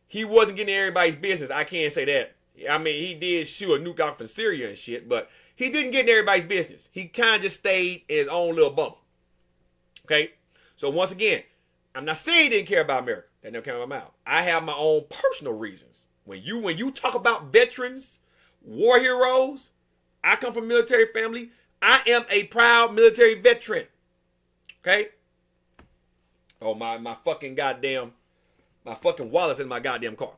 He wasn't getting everybody's business. I can't say that. I mean, he did shoot a nuke out from Syria and shit, but he didn't get in everybody's business. He kind of just stayed in his own little bubble. Okay? So once again, I'm not saying he didn't care about America. That never came out of my mouth. I have my own personal reasons. When you talk about veterans, war heroes, I come from a military family. I am a proud military veteran. Okay? Oh, my fucking wallet's in my goddamn car.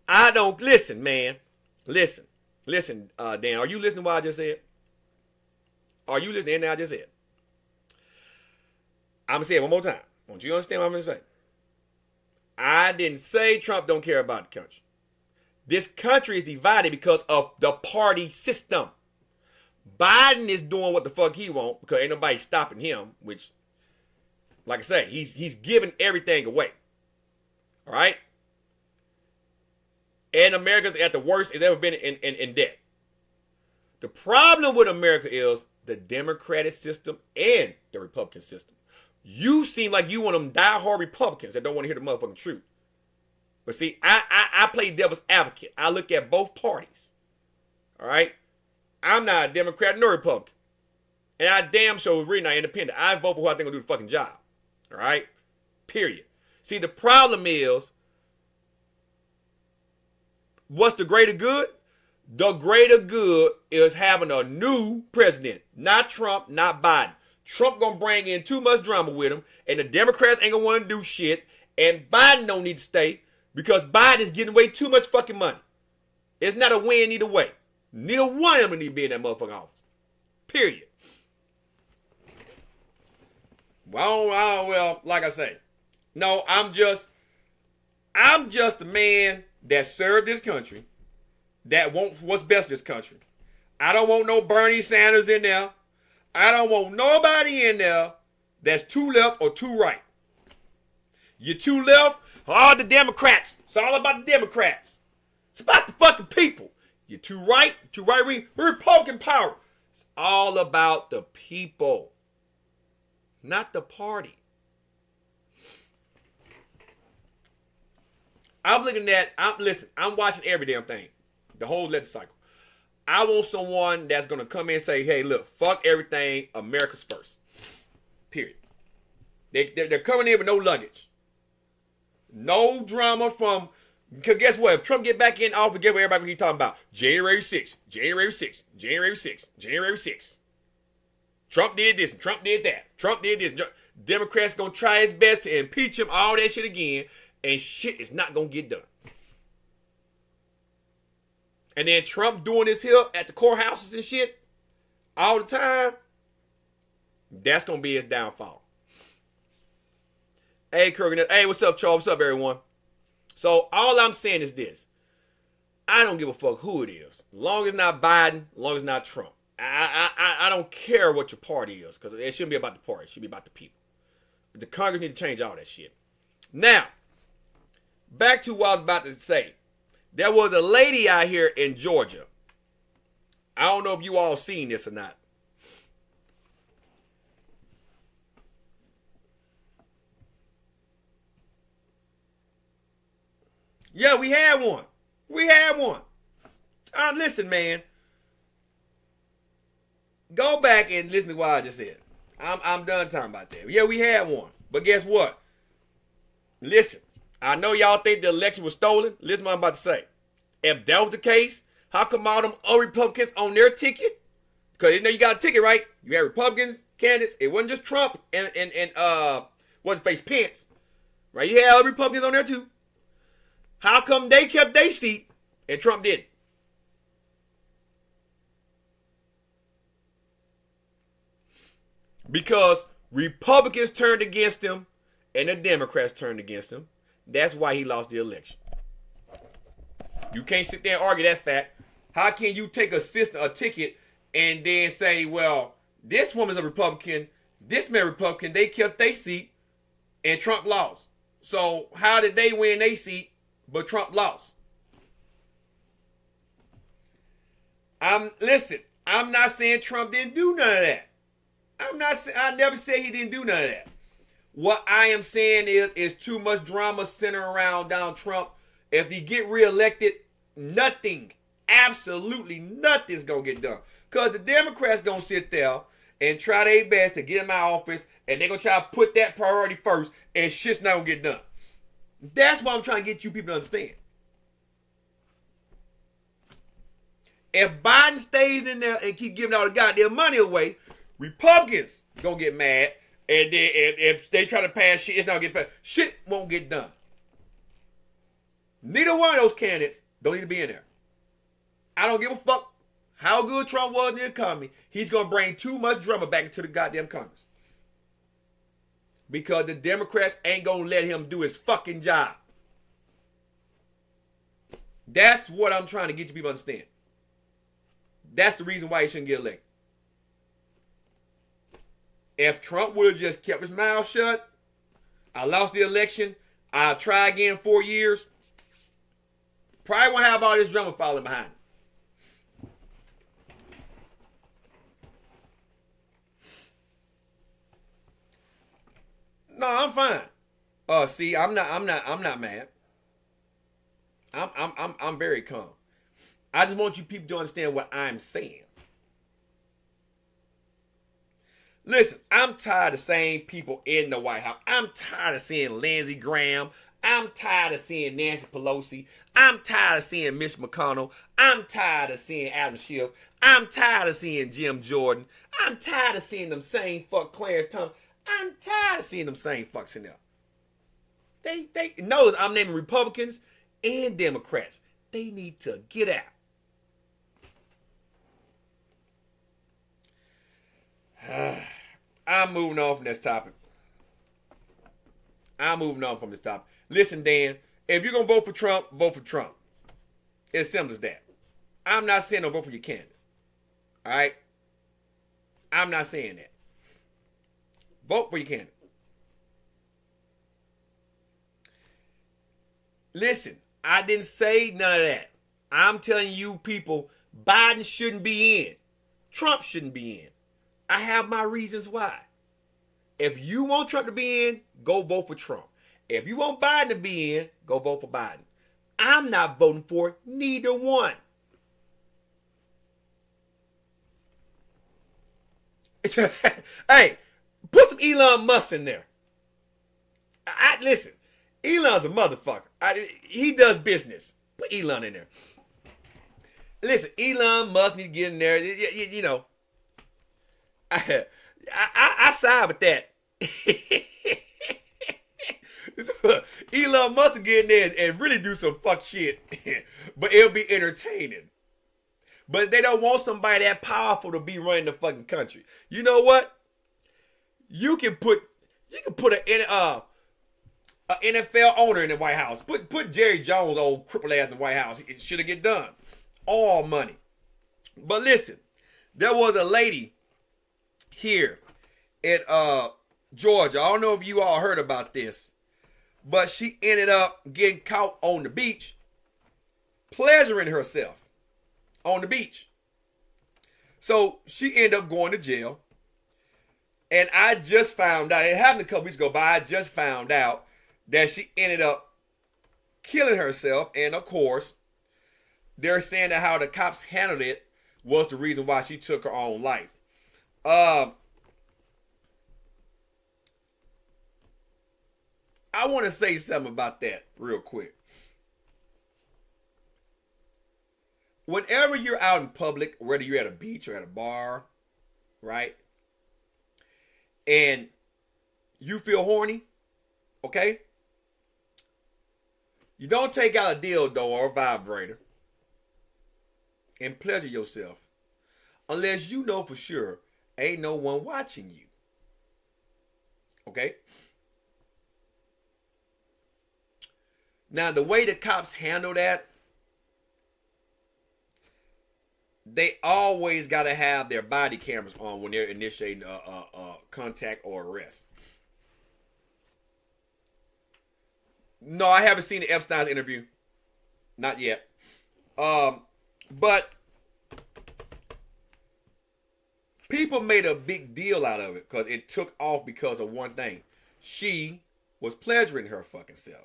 I don't listen, man. Listen, Dan. Are you listening to what I just said? Are you listening to anything I just said? I'm gonna say it one more time. I want you to understand what I'm gonna say. I didn't say Trump don't care about the country. This country is divided because of the party system. Biden is doing what the fuck he want because ain't nobody stopping him, which, like I say, he's giving everything away. All right? And America's at the worst it's ever been in debt. The problem with America is the Democratic system and the Republican system. You seem like you one of them diehard Republicans that don't want to hear the motherfucking truth. But see, I play devil's advocate. I look at both parties. All right? I'm not a Democrat nor Republican. And I damn sure really not independent. I vote for who I think will do the fucking job. All right? Period. See, the problem is, what's the greater good? The greater good is having a new president. Not Trump, not Biden. Trump gonna bring in too much drama with him, and the Democrats ain't gonna want to do shit, and Biden don't need to stay because Biden is getting away too much fucking money. It's not a win either way. Neither one of them need to be in that motherfucking office. Period. Well, like I say, no, I'm just a man that served this country, that wants what's best for this country. I don't want no Bernie Sanders in there. I don't want nobody in there that's too left or too right. You're too left, all the Democrats. It's all about the Democrats. It's about the fucking people. You're too right wing, Republican power. It's all about the people, not the party. I'm watching every damn thing. The whole legislative cycle. I want someone that's going to come in and say, hey, look, fuck everything, America's first. Period. They're coming in with no luggage. No drama from, because guess what? If Trump get back in office, guess what everybody keep talking about? January 6th, January 6th, January 6th, January 6th. Trump did this, Trump did that, Trump did this. Democrats going to try his best to impeach him, all that shit again, and shit is not going to get done. And then Trump doing this here at the courthouses and shit all the time, that's going to be his downfall. Hey, Kurgan. Hey, what's up, Charles? What's up, everyone? So all I'm saying is this. I don't give a fuck who it is. As long as it's not Biden, as long as it's not Trump. I don't care what your party is, because it shouldn't be about the party. It should be about the people. The Congress need to change all that shit. Now, back to what I was about to say. There was a lady out here in Georgia. I don't know if you all seen this or not. Yeah, we had one. Listen, man. Go back and listen to what I just said. I'm done talking about that. Yeah, we had one. But guess what? Listen. I know y'all think the election was stolen. Listen to what I'm about to say. If that was the case, how come all them other Republicans on their ticket? Because you know you got a ticket, right? You had Republicans, candidates. It wasn't just Trump and what's his face, Pence. Right? You had other Republicans on there too. How come they kept their seat and Trump didn't? Because Republicans turned against him and the Democrats turned against him. That's why he lost the election. You can't sit there and argue that fact. How can you take a ticket and then say, well, this woman's a Republican, this man Republican, they kept their seat and Trump lost. So how did they win their seat but Trump lost? Listen, I'm not saying Trump didn't do none of that. I never said he didn't do none of that. What I am saying is too much drama centered around Donald Trump. If he get reelected, nothing, absolutely nothing's going to get done. Because the Democrats going to sit there and try their best to get him out of office, and they're going to try to put that priority first, and shit's not going to get done. That's what I'm trying to get you people to understand. If Biden stays in there and keep giving all the goddamn money away, Republicans going to get mad. And then if they try to pass shit, it's not going to get passed. Shit won't get done. Neither one of those candidates don't need to be in there. I don't give a fuck how good Trump was in the economy. He's going to bring too much drama back into the goddamn Congress. Because the Democrats ain't going to let him do his fucking job. That's what I'm trying to get you people to understand. That's the reason why he shouldn't get elected. If Trump would have just kept his mouth shut, I lost the election, I'll try again 4 years, probably won't have all this drama following behind him. No, I'm fine. See, I'm not mad. I'm very calm. I just want you people to understand what I'm saying. Listen, I'm tired of seeing people in the White House. I'm tired of seeing Lindsey Graham. I'm tired of seeing Nancy Pelosi. I'm tired of seeing Mitch McConnell. I'm tired of seeing Adam Schiff. I'm tired of seeing Jim Jordan. I'm tired of seeing them same fuck Clarence Thomas. I'm tired of seeing them same fucks in there. They knows I'm naming Republicans and Democrats. They need to get out. I'm moving on from this topic. Listen, Dan, if you're going to vote for Trump, vote for Trump. It's simple as that. I'm not saying don't vote for your candidate. All right? I'm not saying that. Vote for your candidate. Listen, I didn't say none of that. I'm telling you people, Biden shouldn't be in. Trump shouldn't be in. I have my reasons why. If you want Trump to be in, go vote for Trump. If you want Biden to be in, go vote for Biden. I'm not voting for neither one. Hey, put some Elon Musk in there. Listen, Elon's a motherfucker. He does business. Put Elon in there. Listen, Elon Musk need to get in there. You know, I side with that. Elon Musk will get in there and really do some fuck shit, but it'll be entertaining. But they don't want somebody that powerful to be running the fucking country. You know what? You can put an NFL owner in the White House. Put Jerry Jones, old cripple ass, in the White House. It should have get done. All money. But listen, there was a lady here in Georgia. I don't know if you all heard about this, but she ended up getting caught on the beach, pleasuring herself on the beach. So she ended up going to jail. And I just found out, it happened a couple weeks ago, but I just found out that she ended up killing herself. And of course, they're saying that how the cops handled it was the reason why she took her own life. I want to say something about that real quick. Whenever you're out in public, whether you're at a beach or at a bar, right? And you feel horny, okay? You don't take out a dildo or a vibrator and pleasure yourself unless you know for sure ain't no one watching you. Okay? Now, the way the cops handle that, they always got to have their body cameras on when they're initiating contact or arrest. No, I haven't seen the Epstein's interview. Not yet. But people made a big deal out of it because it took off because of one thing. She was pleasuring her fucking self.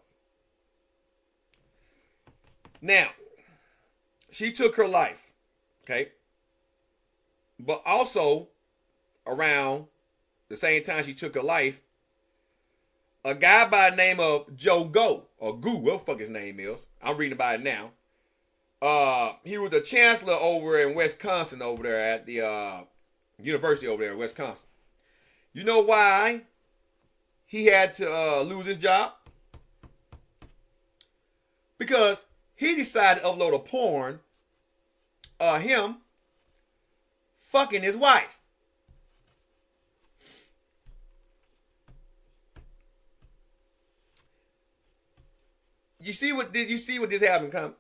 Now, she took her life. Okay. But also, around the same time she took her life, a guy by the name of Joe Go, or Goo, what the fuck his name is. I'm reading about it now. He was the chancellor over in Wisconsin, over there at the university over there in Wisconsin. You know why he had to lose his job? Because he decided to upload a porn him fucking his wife. You see what this happened come?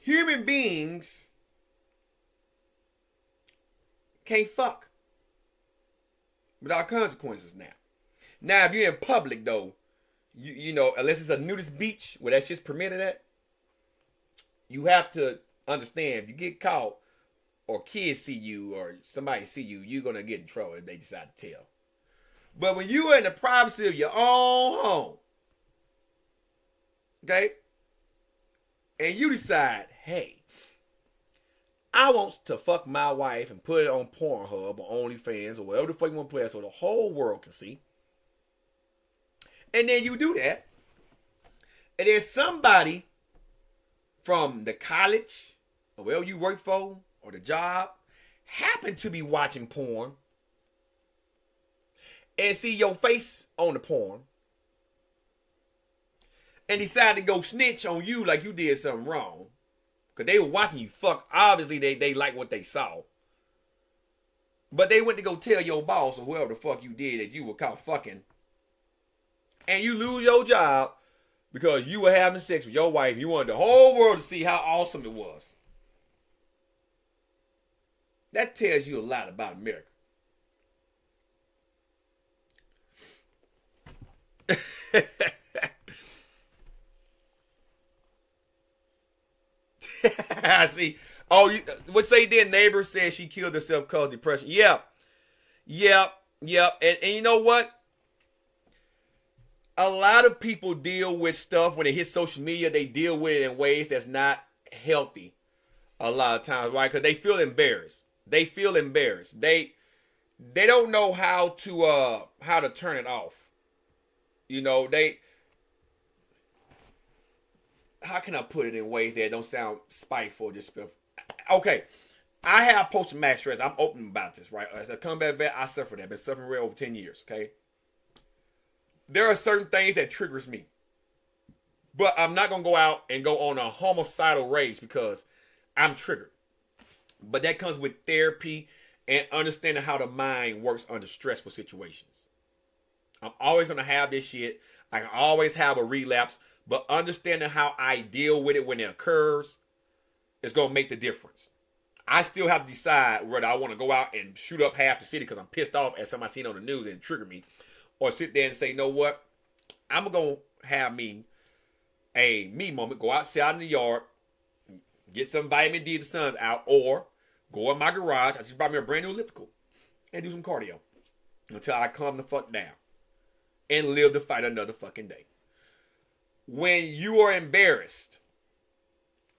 Human beings can't fuck without consequences now. Now, if you're in public though, you know, unless it's a nudist beach where that shit's permitted at, you have to understand, if you get caught or kids see you or somebody see you, you're going to get in trouble if they decide to tell. But when you are in the privacy of your own home, okay, and you decide, hey, I want to fuck my wife and put it on Pornhub or OnlyFans or whatever the fuck you want to put it so the whole world can see. And then you do that. And then somebody from the college or wherever you work for or the job happen to be watching porn and see your face on the porn and decide to go snitch on you like you did something wrong. Because they were watching you fuck. Obviously, they like what they saw. But they went to go tell your boss or whoever the fuck you did that you were caught fucking. And you lose your job because you were having sex with your wife. You wanted the whole world to see how awesome it was. That tells you a lot about America. I see. Oh, what say then? Neighbor said she killed herself because of depression. Yep. And you know what? A lot of people deal with stuff when it hits social media. They deal with it in ways that's not healthy. A lot of times, right? Because they feel embarrassed. They don't know how to turn it off. You know, how can I put it in ways that don't sound spiteful? Just okay. I have post-traumatic stress. I'm open about this, right? As a combat vet, I suffer that. I've been suffering real over 10 years, okay? There are certain things that triggers me. But I'm not going to go out and go on a homicidal rage because I'm triggered. But that comes with therapy and understanding how the mind works under stressful situations. I'm always going to have this shit. I can always have a relapse. But understanding how I deal with it when it occurs is going to make the difference. I still have to decide whether I want to go out and shoot up half the city because I'm pissed off at somebody seen on the news and trigger me. Or sit there and say, you know what? I'm going to have a me moment. Go outside in the yard. Get some vitamin D if the sun's out. Or go in my garage. I just bought me a brand new elliptical. And do some cardio. Until I calm the fuck down. And live to fight another fucking day. When you are embarrassed,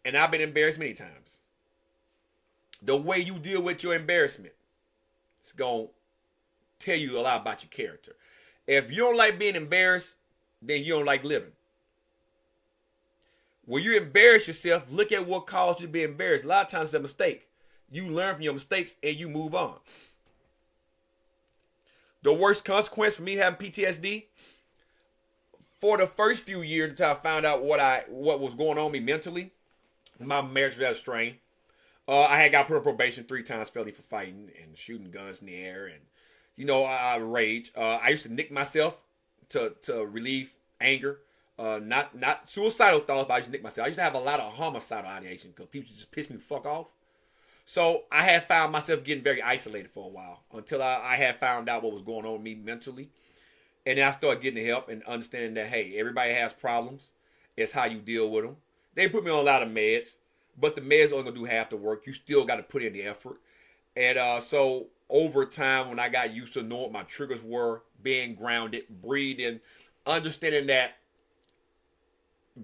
and I've been embarrassed many times, the way you deal with your embarrassment is going to tell you a lot about your character. If you don't like being embarrassed, then you don't like living. When you embarrass yourself, look at what caused you to be embarrassed. A lot of times it's a mistake. You learn from your mistakes and you move on. The worst consequence for me having PTSD, for the first few years until I found out what was going on with me mentally, my marriage was at a strain. I had got put on probation 3 times, felony for fighting and shooting guns in the air, and I rage. I used to nick myself to relieve anger. Not suicidal thoughts, but I used to nick myself. I used to have a lot of homicidal ideation because people just piss me the fuck off. So I had found myself getting very isolated for a while until I had found out what was going on with me mentally. And then I started getting the help and understanding that, hey, everybody has problems. It's how you deal with them. They put me on a lot of meds, but the meds only going to do half the work. You still got to put in the effort. And so over time, when I got used to knowing what my triggers were, being grounded, breathing, understanding that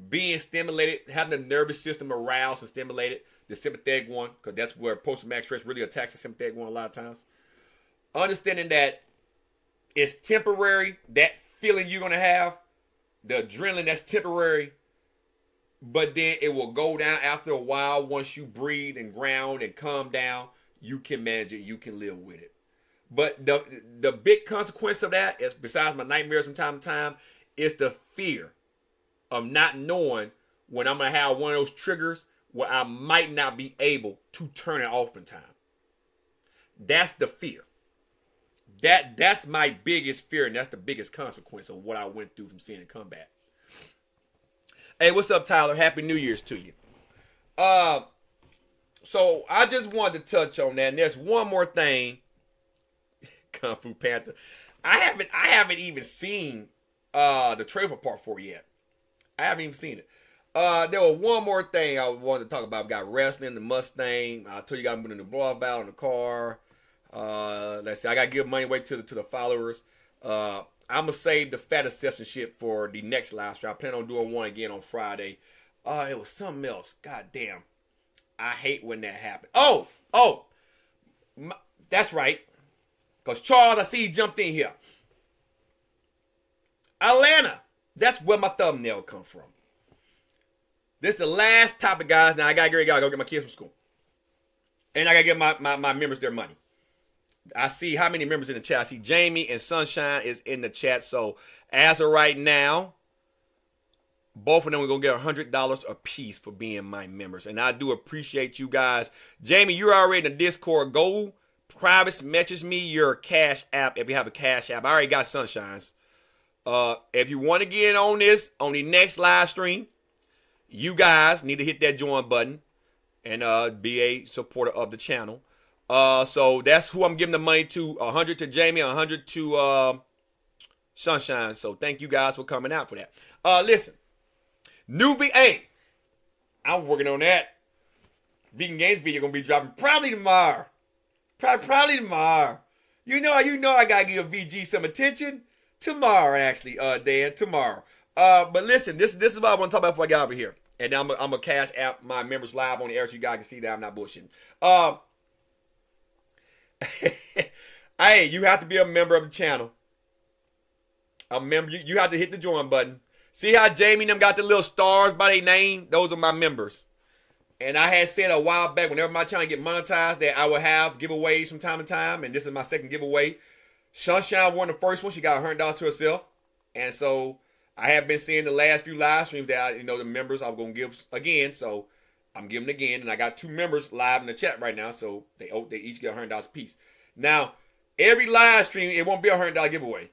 being stimulated, having the nervous system aroused and stimulated, the sympathetic one, because that's where post-traumatic stress really attacks the sympathetic one a lot of times. Understanding that it's temporary, that feeling you're going to have, the adrenaline, that's temporary, but then it will go down after a while. Once you breathe and ground and calm down, you can manage it, you can live with it. But the big consequence of that, is, besides my nightmares from time to time, is the fear of not knowing when I'm going to have one of those triggers where I might not be able to turn it off in time. That's the fear. That's my biggest fear, and that's the biggest consequence of what I went through from seeing combat. Hey, what's up, Tyler? Happy New Year's to you. So I just wanted to touch on that, and there's one more thing. Kung Fu Panther. I haven't even seen the trailer for Part 4 yet. I haven't even seen it. There was one more thing I wanted to talk about. We got wrestling, the Mustang. I told you guys I'm putting the blowout valve in the car. Let's see. I gotta give money away to the followers. I'm gonna save the fat exception shit for the next live stream. I plan on doing one again on Friday. It was something else. God damn. I hate when that happens. That's right. Because Charles, I see you jumped in here. Atlanta. That's where my thumbnail come from. This is the last topic, guys. Now I gotta go get my kids from school. And I gotta get my members their money. I see how many members in the chat. I see Jamie and Sunshine is in the chat. So as of right now, both of them are going to get $100 a piece for being my members. And I do appreciate you guys. Jamie, you're already in the Discord. Go private message me your Cash App if you have a Cash App. I already got Sunshine's. If you want to get in on this, on the next live stream, you guys need to hit that join button and be a supporter of the channel. So that's who I'm giving the money to. 100 to Jamie, 100 to Sunshine. So thank you guys for coming out for that. Listen, new VA. I'm working on that. Vegan Games video gonna be dropping probably tomorrow. Probably tomorrow. You know I gotta give VG some attention tomorrow. Actually, Dan, tomorrow. But listen, this is what I want to talk about before I get over here. And then I'm a Cash App my members live on the air so you guys can see that I'm not bullshitting. Hey, you have to be a member of the channel. A member, you have to hit the join button. See how Jamie and them got the little stars by their name? Those are my members. And I had said a while back, whenever my channel get monetized, that I would have giveaways from time to time. And this is my second giveaway. Sunshine won the first one. She got $100 to herself. And so I have been seeing the last few live streams that the members I'm going to give again. So I'm giving again. And I got 2 members live in the chat right now. So they each get $100 a piece. Now, every live stream, it won't be a $100 giveaway.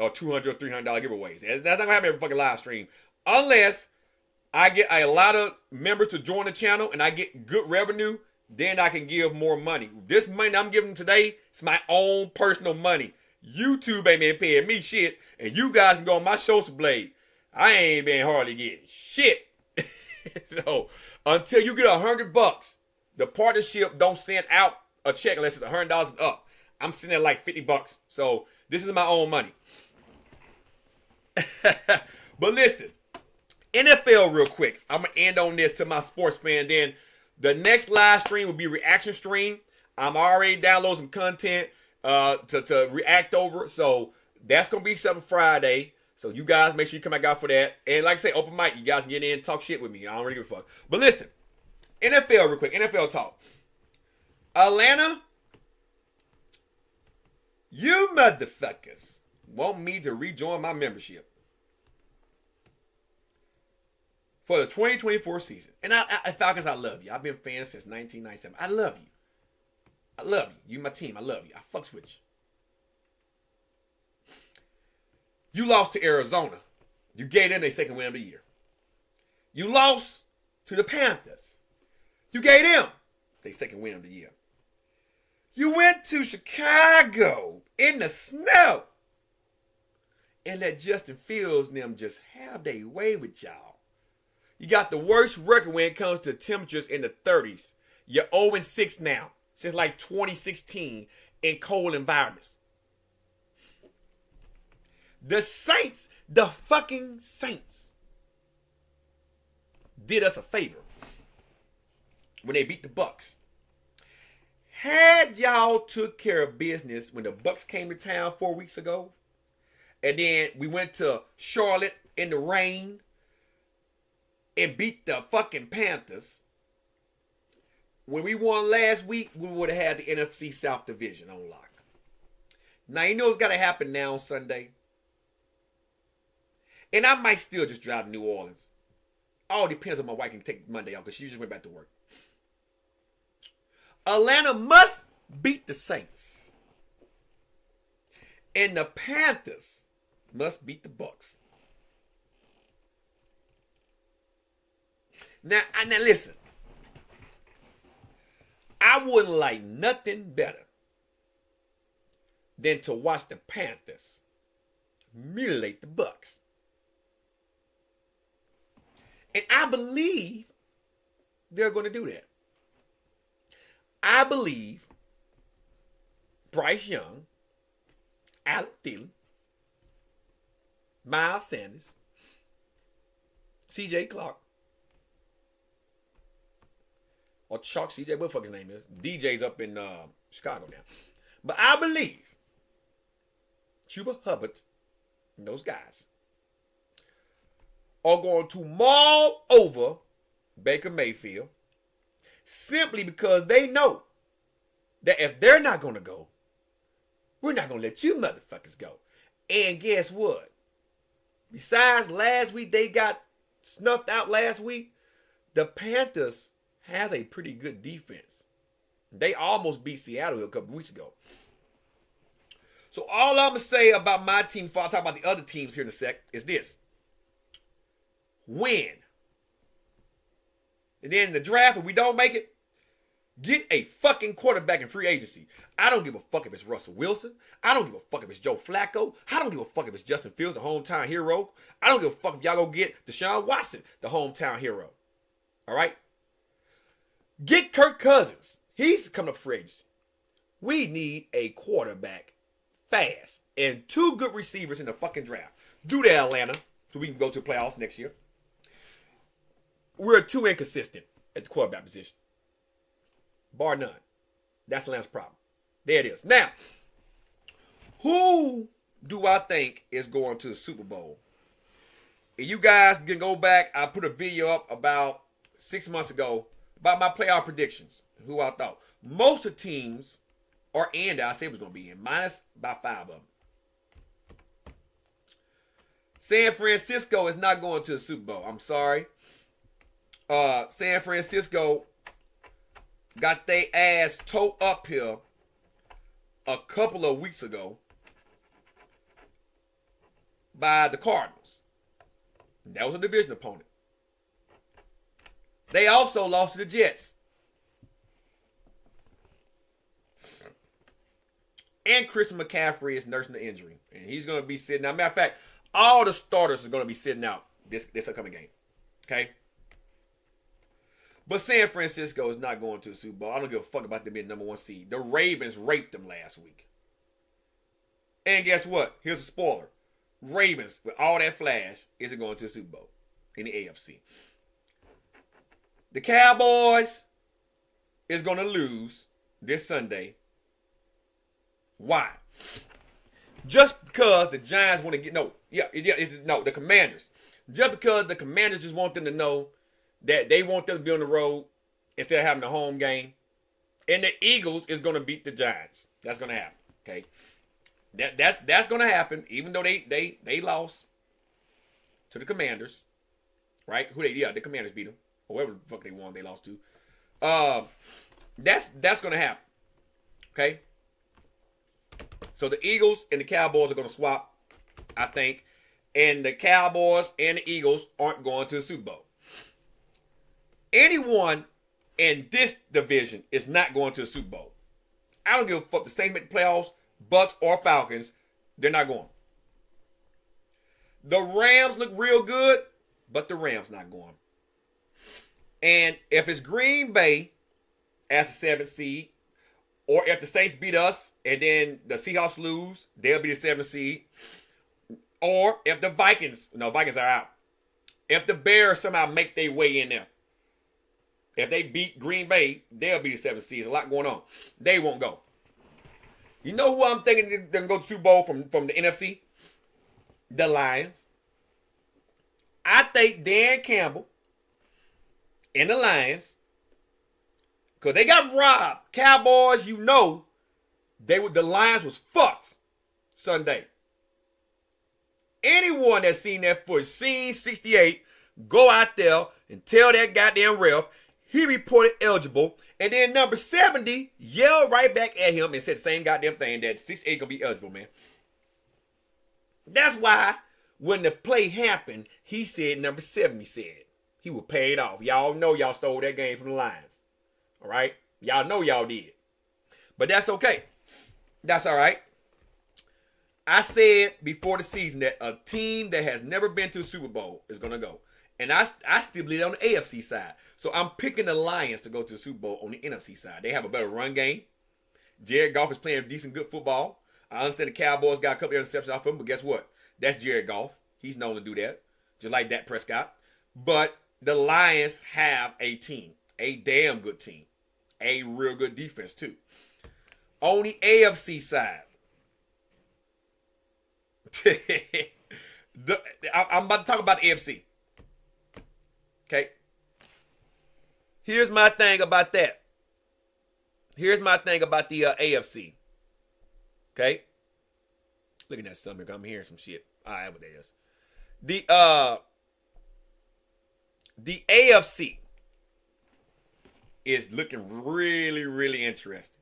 Or $200 or $300 giveaways. That's not going to happen every fucking live stream. Unless I get a lot of members to join the channel and I get good revenue, then I can give more money. This money I'm giving today is my own personal money. YouTube ain't been paying me shit, and you guys can go on my social blade. I ain't been hardly getting shit. So until you get $100, the partnership don't send out a check unless it's $100 and up. I'm sitting at like $50. So this is my own money. But listen, NFL real quick. I'm going to end on this to my sports fan. Then the next live stream will be reaction stream. I'm already downloading some content to react over. So that's going to be something Friday. So you guys make sure you come back out for that. And like I say, open mic. You guys can get in and talk shit with me. I don't really give a fuck. But listen, NFL real quick. NFL talk. Atlanta, you motherfuckers want me to rejoin my membership for the 2024 season. And I Falcons, I love you. I've been fans since 1997. I love you. I love you. You my team. I love you. I fucks with you. You lost to Arizona. You gave them their second win of the year. You lost to the Panthers. You gave them their second win of the year. You went to Chicago in the snow and let Justin Fields and them just have their way with y'all. You got the worst record when it comes to temperatures in the 30s. You're 0-6 now since like 2016 in cold environments. The Saints, the fucking Saints, did us a favor when they beat the Bucks. Had y'all took care of business when the Bucks came to town 4 weeks ago, and then we went to Charlotte in the rain and beat the fucking Panthers, when we won last week, we would have had the NFC South Division on lock. Now, you know what's got to happen now on Sunday? And I might still just drive to New Orleans. All depends on my wife can take Monday off because she just went back to work. Atlanta must beat the Saints. And the Panthers must beat the Bucks. Now listen. I wouldn't like nothing better than to watch the Panthers mutilate the Bucks. And I believe they're going to do that. I believe Bryce Young, Alec Thielen, Miles Sanders, C.J. Clark, or Chuck CJ, what the fuck his name is. DJ's up in Chicago now. But I believe Chuba Hubbard and those guys are going to maul over Baker Mayfield simply because they know that if they're not going to go, we're not going to let you motherfuckers go. And guess what? Besides last week, they got snuffed out last week. The Panthers has a pretty good defense. They almost beat Seattle a couple weeks ago. So all I'm going to say about my team before I talk about the other teams here in a sec is this. Win. And then the draft, if we don't make it, get a fucking quarterback in free agency. I don't give a fuck if it's Russell Wilson. I don't give a fuck if it's Joe Flacco. I don't give a fuck if it's Justin Fields, the hometown hero. I don't give a fuck if y'all go get Deshaun Watson, the hometown hero. All right? Get Kirk Cousins. He's coming up free agency. We need a quarterback fast and 2 good receivers in the fucking draft. Do that, Atlanta, so we can go to the playoffs next year. We're too inconsistent at the quarterback position. Bar none. That's Atlanta's problem. There it is. Now, who do I think is going to the Super Bowl? And you guys can go back. I put a video up about 6 months ago about my playoff predictions. Who I thought. Most of the teams are in that I said was going to be in. Minus about 5 of them. San Francisco is not going to the Super Bowl. I'm sorry. San Francisco got their ass towed up here a couple of weeks ago by the Cardinals. That was a division opponent. They also lost to the Jets. And Christian McCaffrey is nursing the injury. And he's going to be sitting out. Matter of fact, all the starters are going to be sitting out this upcoming game. Okay? But San Francisco is not going to the Super Bowl. I don't give a fuck about them being number 1 seed. The Ravens raped them last week. And guess what? Here's a spoiler. Ravens, with all that flash, isn't going to the Super Bowl in the AFC. The Cowboys is going to lose this Sunday. Why? Just because the Giants want to get... the Commanders. Just because the Commanders just want them to know that they want them to be on the road instead of having a home game. And the Eagles is going to beat the Giants. That's going to happen. Okay? That's going to happen, even though they lost to the Commanders. Right? The Commanders beat them. Or whoever the fuck they won, they lost to. That's going to happen. Okay? So the Eagles and the Cowboys are going to swap, I think. And the Cowboys and the Eagles aren't going to the Super Bowl. Anyone in this division is not going to the Super Bowl. I don't give a fuck. The Saints make the playoffs, Bucks or Falcons, they're not going. The Rams look real good, but the Rams not going. And if it's Green Bay as the 7th seed, or if the Saints beat us and then the Seahawks lose, they'll be the 7th seed. Or if the Vikings are out. If the Bears somehow make their way in there. If they beat Green Bay, they'll be the 7th seed. There's a lot going on. They won't go. You know who I'm thinking they're going to go to the Super Bowl from the NFC? The Lions. I think Dan Campbell and the Lions, because they got robbed. Cowboys, the Lions was fucked Sunday. Anyone that's seen that footage, seen 68, go out there and tell that goddamn ref he reported eligible. And then number 70 yelled right back at him and said the same goddamn thing, that 68 gonna be eligible, man. That's why when the play happened, he said number 70 said he was paid off. Y'all know y'all stole that game from the Lions. All right? Y'all know y'all did. But that's okay. That's all right. I said before the season that a team that has never been to the Super Bowl is going to go. And I still believe it on the AFC side. So I'm picking the Lions to go to the Super Bowl on the NFC side. They have a better run game. Jared Goff is playing decent, good football. I understand the Cowboys got a couple of interceptions off him, but guess what? That's Jared Goff. He's known to do that, just like Dak Prescott. But the Lions have a team, a damn good team. a real good defense too. On the AFC side, I'm about to talk about the AFC. Okay. Here's my thing about that. Here's my thing about the AFC. Okay. Looking at something, I'm hearing some shit. All right, what that is. The AFC is looking really, really interesting.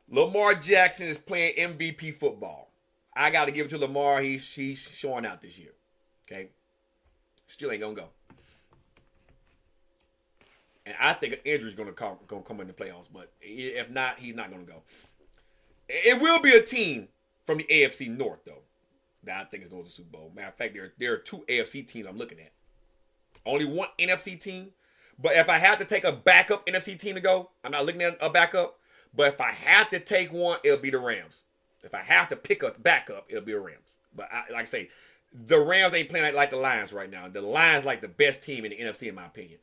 Lamar Jackson is playing MVP football. I got to give it to Lamar. He's showing out this year. Okay. Still ain't going to go. And I think an injury is going to come in the playoffs. But if not, he's not going to go. It will be a team from the AFC North, though, that I think is going to the Super Bowl. Matter of fact, there are 2 AFC teams I'm looking at. Only one NFC team. But if I had to take a backup NFC team to go, I'm not looking at a backup. But if I have to take one, it'll be the Rams. If I have to pick a backup, it'll be the Rams. But like I say, the Rams ain't playing like the Lions right now. The Lions like the best team in the NFC, in my opinion.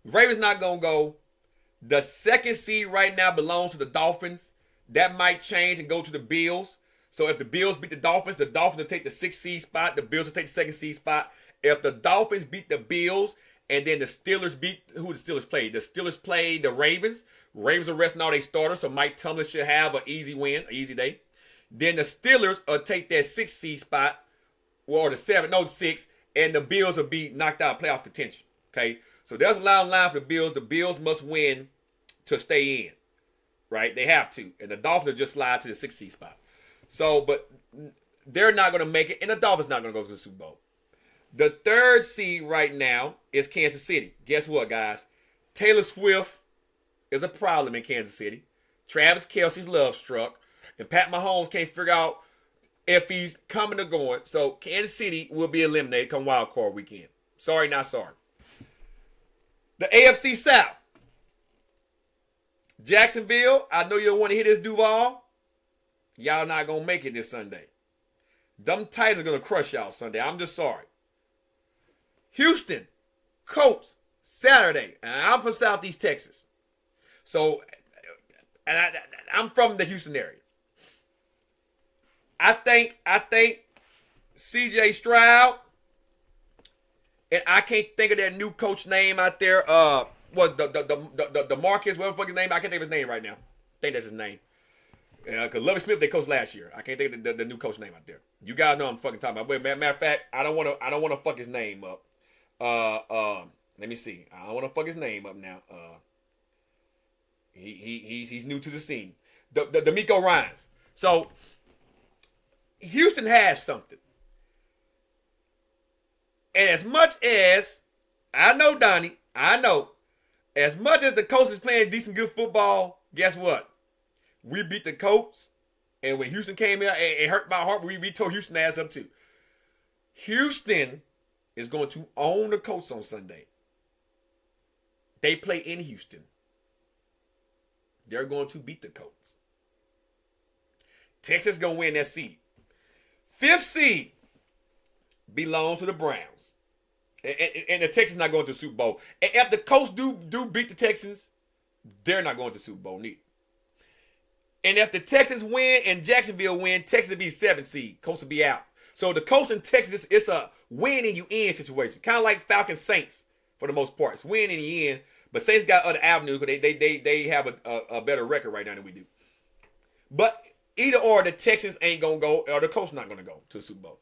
Ravens not going to go. The 2nd seed right now belongs to the Dolphins. That might change and go to the Bills. So if the Bills beat the Dolphins will take the 6th seed spot. The Bills will take the 2nd seed spot. If the Dolphins beat the Bills and then the Steelers beat, who the Steelers played? The Steelers played the Ravens. Ravens are resting all their starters, so Mike Tomlin should have an easy win, an easy day. Then the Steelers will take that 6th seed spot, or the 6th, and the Bills will be knocked out of playoff contention. Okay, so there's a lot of line for the Bills. The Bills must win to stay in, right? They have to, and the Dolphins will just slide to the 6th seed spot. So, but they're not going to make it, and the Dolphins not going to go to the Super Bowl. The 3rd seed right now is Kansas City. Guess what, guys? Taylor Swift is a problem in Kansas City. Travis Kelce's love struck. And Pat Mahomes can't figure out if he's coming or going. So Kansas City will be eliminated come wild card weekend. Sorry, not sorry. The AFC South. Jacksonville, I know you don't want to hear this, Duval. Y'all not going to make it this Sunday. Them Titans are going to crush y'all Sunday. I'm just sorry. Houston, Colts, Saturday. And I'm from Southeast Texas. So, and I'm from the Houston area. I think C.J. Stroud, and I can't think of that new coach name out there. The Marcus, whatever the fuck his name. I can't think of his name right now. I think that's his name. Because Lovie Smith, they coached last year. I can't think of the new coach name out there. You guys know what I'm fucking talking about. Wait, matter of fact, I don't want to fuck his name up. Let me see. I don't want to fuck his name up now. He's new to the scene. The D'Amico Ryans. So Houston has something. And as much as I know, Donnie, as much as the Colts is playing decent good football, guess what? We beat the Colts, and when Houston came in, it hurt my heart. We tore Houston ass up too. Houston is going to own the Colts on Sunday. They play in Houston. They're going to beat the Colts. Texas is going to win that seed. 5th seed belongs to the Browns. And the Texans not going to the Super Bowl. And if the Colts do beat the Texans, they're not going to the Super Bowl neither. And if the Texans win and Jacksonville win, Texas will be 7th seed. Colts will be out. So the Colts and Texas, it's a win and you in situation. Kind of like Falcons Saints for the most part. It's win and you in. But Saints got other avenues because they have a better record right now than we do. But either or, the Texans ain't going to go, or the Colts not going to go to the Super Bowl.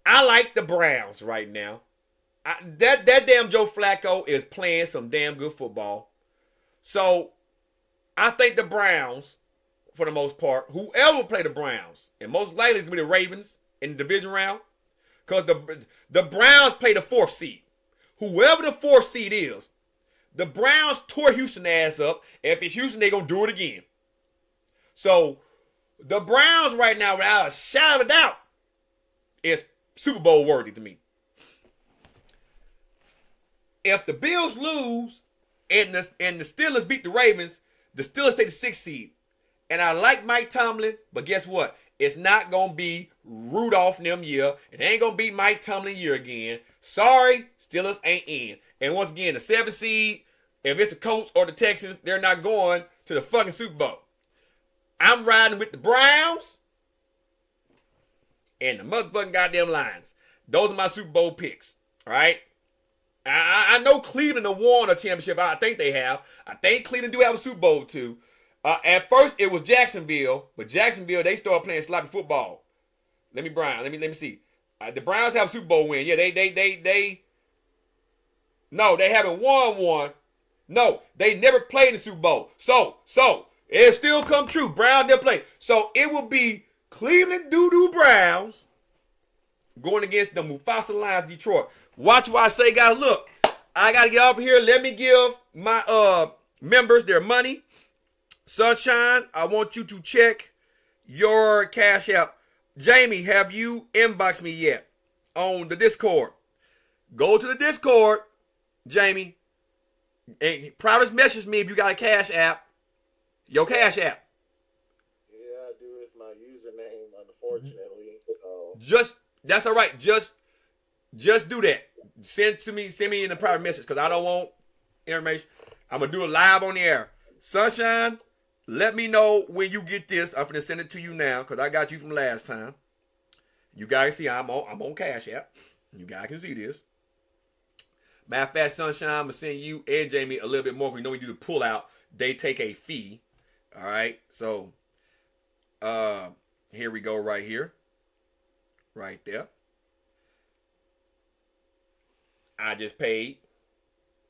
I like the Browns right now. That damn Joe Flacco is playing some damn good football. So I think the Browns, for the most part, whoever play the Browns, and most likely it's going to be the Ravens in the division round, because the Browns play the 4th seed. Whoever the 4th seed is, the Browns tore Houston ass up. And if it's Houston, they're going to do it again. So the Browns right now, without a shadow of a doubt, is Super Bowl worthy to me. If the Bills lose and the Steelers beat the Ravens, the Steelers take the 6th seed. And I like Mike Tomlin, but guess what? It's not gonna be Rudolph and them year. It ain't gonna be Mike Tomlin year again. Sorry, Steelers ain't in. And once again, the 7th seed, if it's the Colts or the Texans, they're not going to the fucking Super Bowl. I'm riding with the Browns and the motherfucking goddamn Lions. Those are my Super Bowl picks. All right. I know Cleveland have won a championship. I think they have. I think Cleveland do have a Super Bowl too. At first it was Jacksonville, but Jacksonville they started playing sloppy football. Let me see. The Browns have a Super Bowl win. Yeah, they. No, they haven't won one. No, they never played in the Super Bowl. So it'll still come true. Browns never play. So it will be Cleveland Doo-Doo Browns going against the Mufasa Lions Detroit. Watch what I say, guys. Look, I got to get over here. Let me give my members their money. Sunshine, I want you to check your Cash App. Jamie, have you inboxed me yet on the Discord? Go to the Discord, Jamie, and private message me if you got a Cash App. Your Cash App. Yeah, I do. It's my username, unfortunately. That's all right. Just do that. Send me in the private message because I don't want information. I'm gonna do it live on the air. Sunshine, let me know when you get this. I'm gonna send it to you now because I got you from last time. You guys see I'm on Cash App. You guys can see this. Matter of fact, Sunshine, I'm gonna send you and Jamie a little bit more. We know we do the pull out. They take a fee. All right. So here we go right here. Right there. I just paid.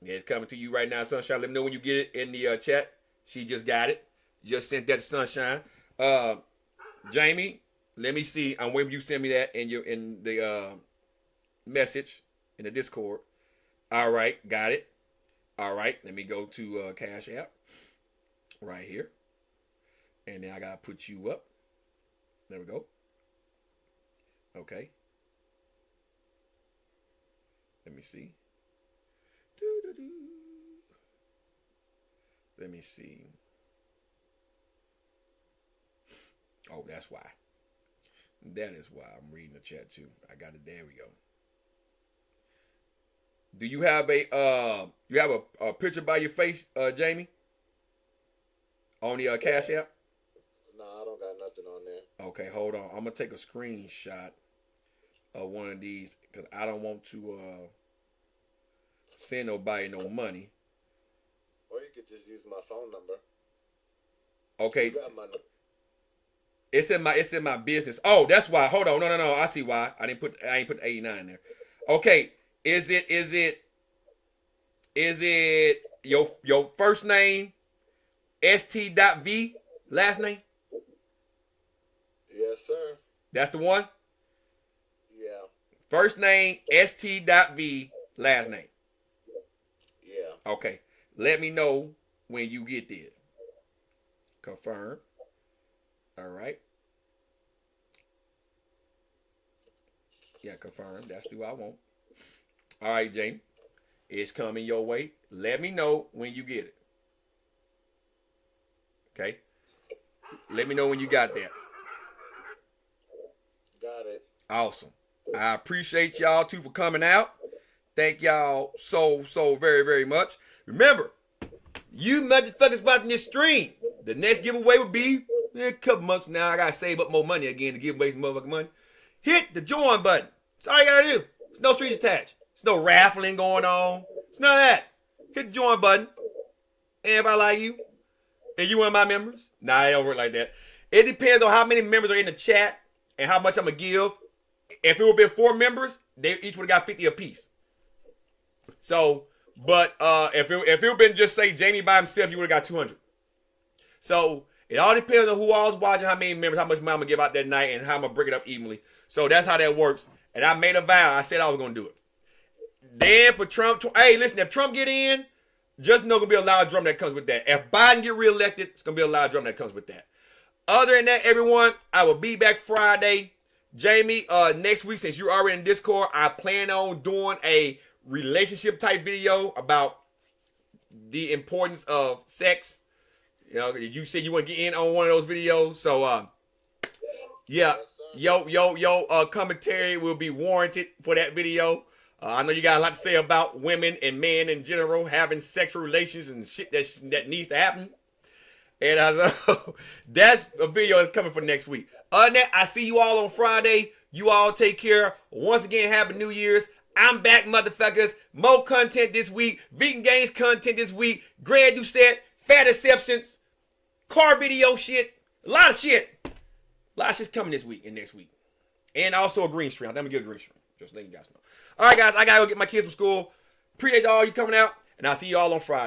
Yeah, it's coming to you right now, Sunshine. Let me know when you get it in the chat. She just got it. Just sent that to Sunshine. Jamie, let me see. I'm waiting for you to send me that in the message in the Discord. All right, got it. All right, let me go to Cash App right here. And then I got to put you up. There we go. Okay. Let me see. Let me see. Oh, that's why. That is why I'm reading the chat too. I got it. There we go. Do you have a picture by your face, Jamie? On the Cash App? No, I don't got nothing on there. Okay, hold on. I'm gonna take a screenshot of one of these because I don't want to send nobody no money. Or you could just use my phone number. Okay. You got my number. It's in my business. Oh, that's why. Hold on. No. I see why. I ain't put 89 there. Okay. Is it your first name st.v last name? Yes, sir. That's the one? Yeah. First name st.v last name. Yeah. Okay. Let me know when you get there. Confirm. All right. Yeah, confirm. That's who I want. All right, Jamie. It's coming your way. Let me know when you get it. Okay? Let me know when you got that. Got it. Awesome. I appreciate y'all too for coming out. Thank y'all so very, very much. Remember, you motherfuckers watching this stream. The next giveaway will be a couple months from now. I gotta save up more money again to give away some motherfucking money. Hit the join button. That's all you gotta do. There's no strings attached. There's no raffling going on. It's none of that. Hit the join button. And if I like you, and you one of my members, nah, it don't work like that. It depends on how many members are in the chat and how much I'm gonna give. If it would have been 4 members, they each would have got 50 apiece. So, but if it would have been just say Jamie by himself, you would have got 200. So it all depends on who all's watching, how many members, how much money I'm gonna give out that night, and how I'm gonna break it up evenly. So that's how that works. And I made a vow. I said I was gonna do it. Then for Trump, hey, listen, if Trump get in, just know gonna be a loud drum that comes with that. If Biden get reelected, it's gonna be a loud drum that comes with that. Other than that, everyone, I will be back Friday. Jamie, next week, since you're already in Discord, I plan on doing a relationship type video about the importance of sex. You know, you said you want to get in on one of those videos, so Yeah, Yes, sir. commentary will be warranted for that video. I know you got a lot to say about women and men in general having sexual relations and shit that needs to happen. And that's a video that's coming for next week. Other than that, I see you all on Friday. You all take care. Once again, happy New Year's. I'm back, motherfuckers. More content this week. Vegan Games content this week. Grand Doucette. Fat Exceptions. Car video shit. A lot of shit. A lot of shit's coming this week and next week. And also a green stream. I'm going to get a green stream. Just letting you guys know. All right, guys. I got to go get my kids from school. Appreciate all you coming out. And I'll see you all on Friday.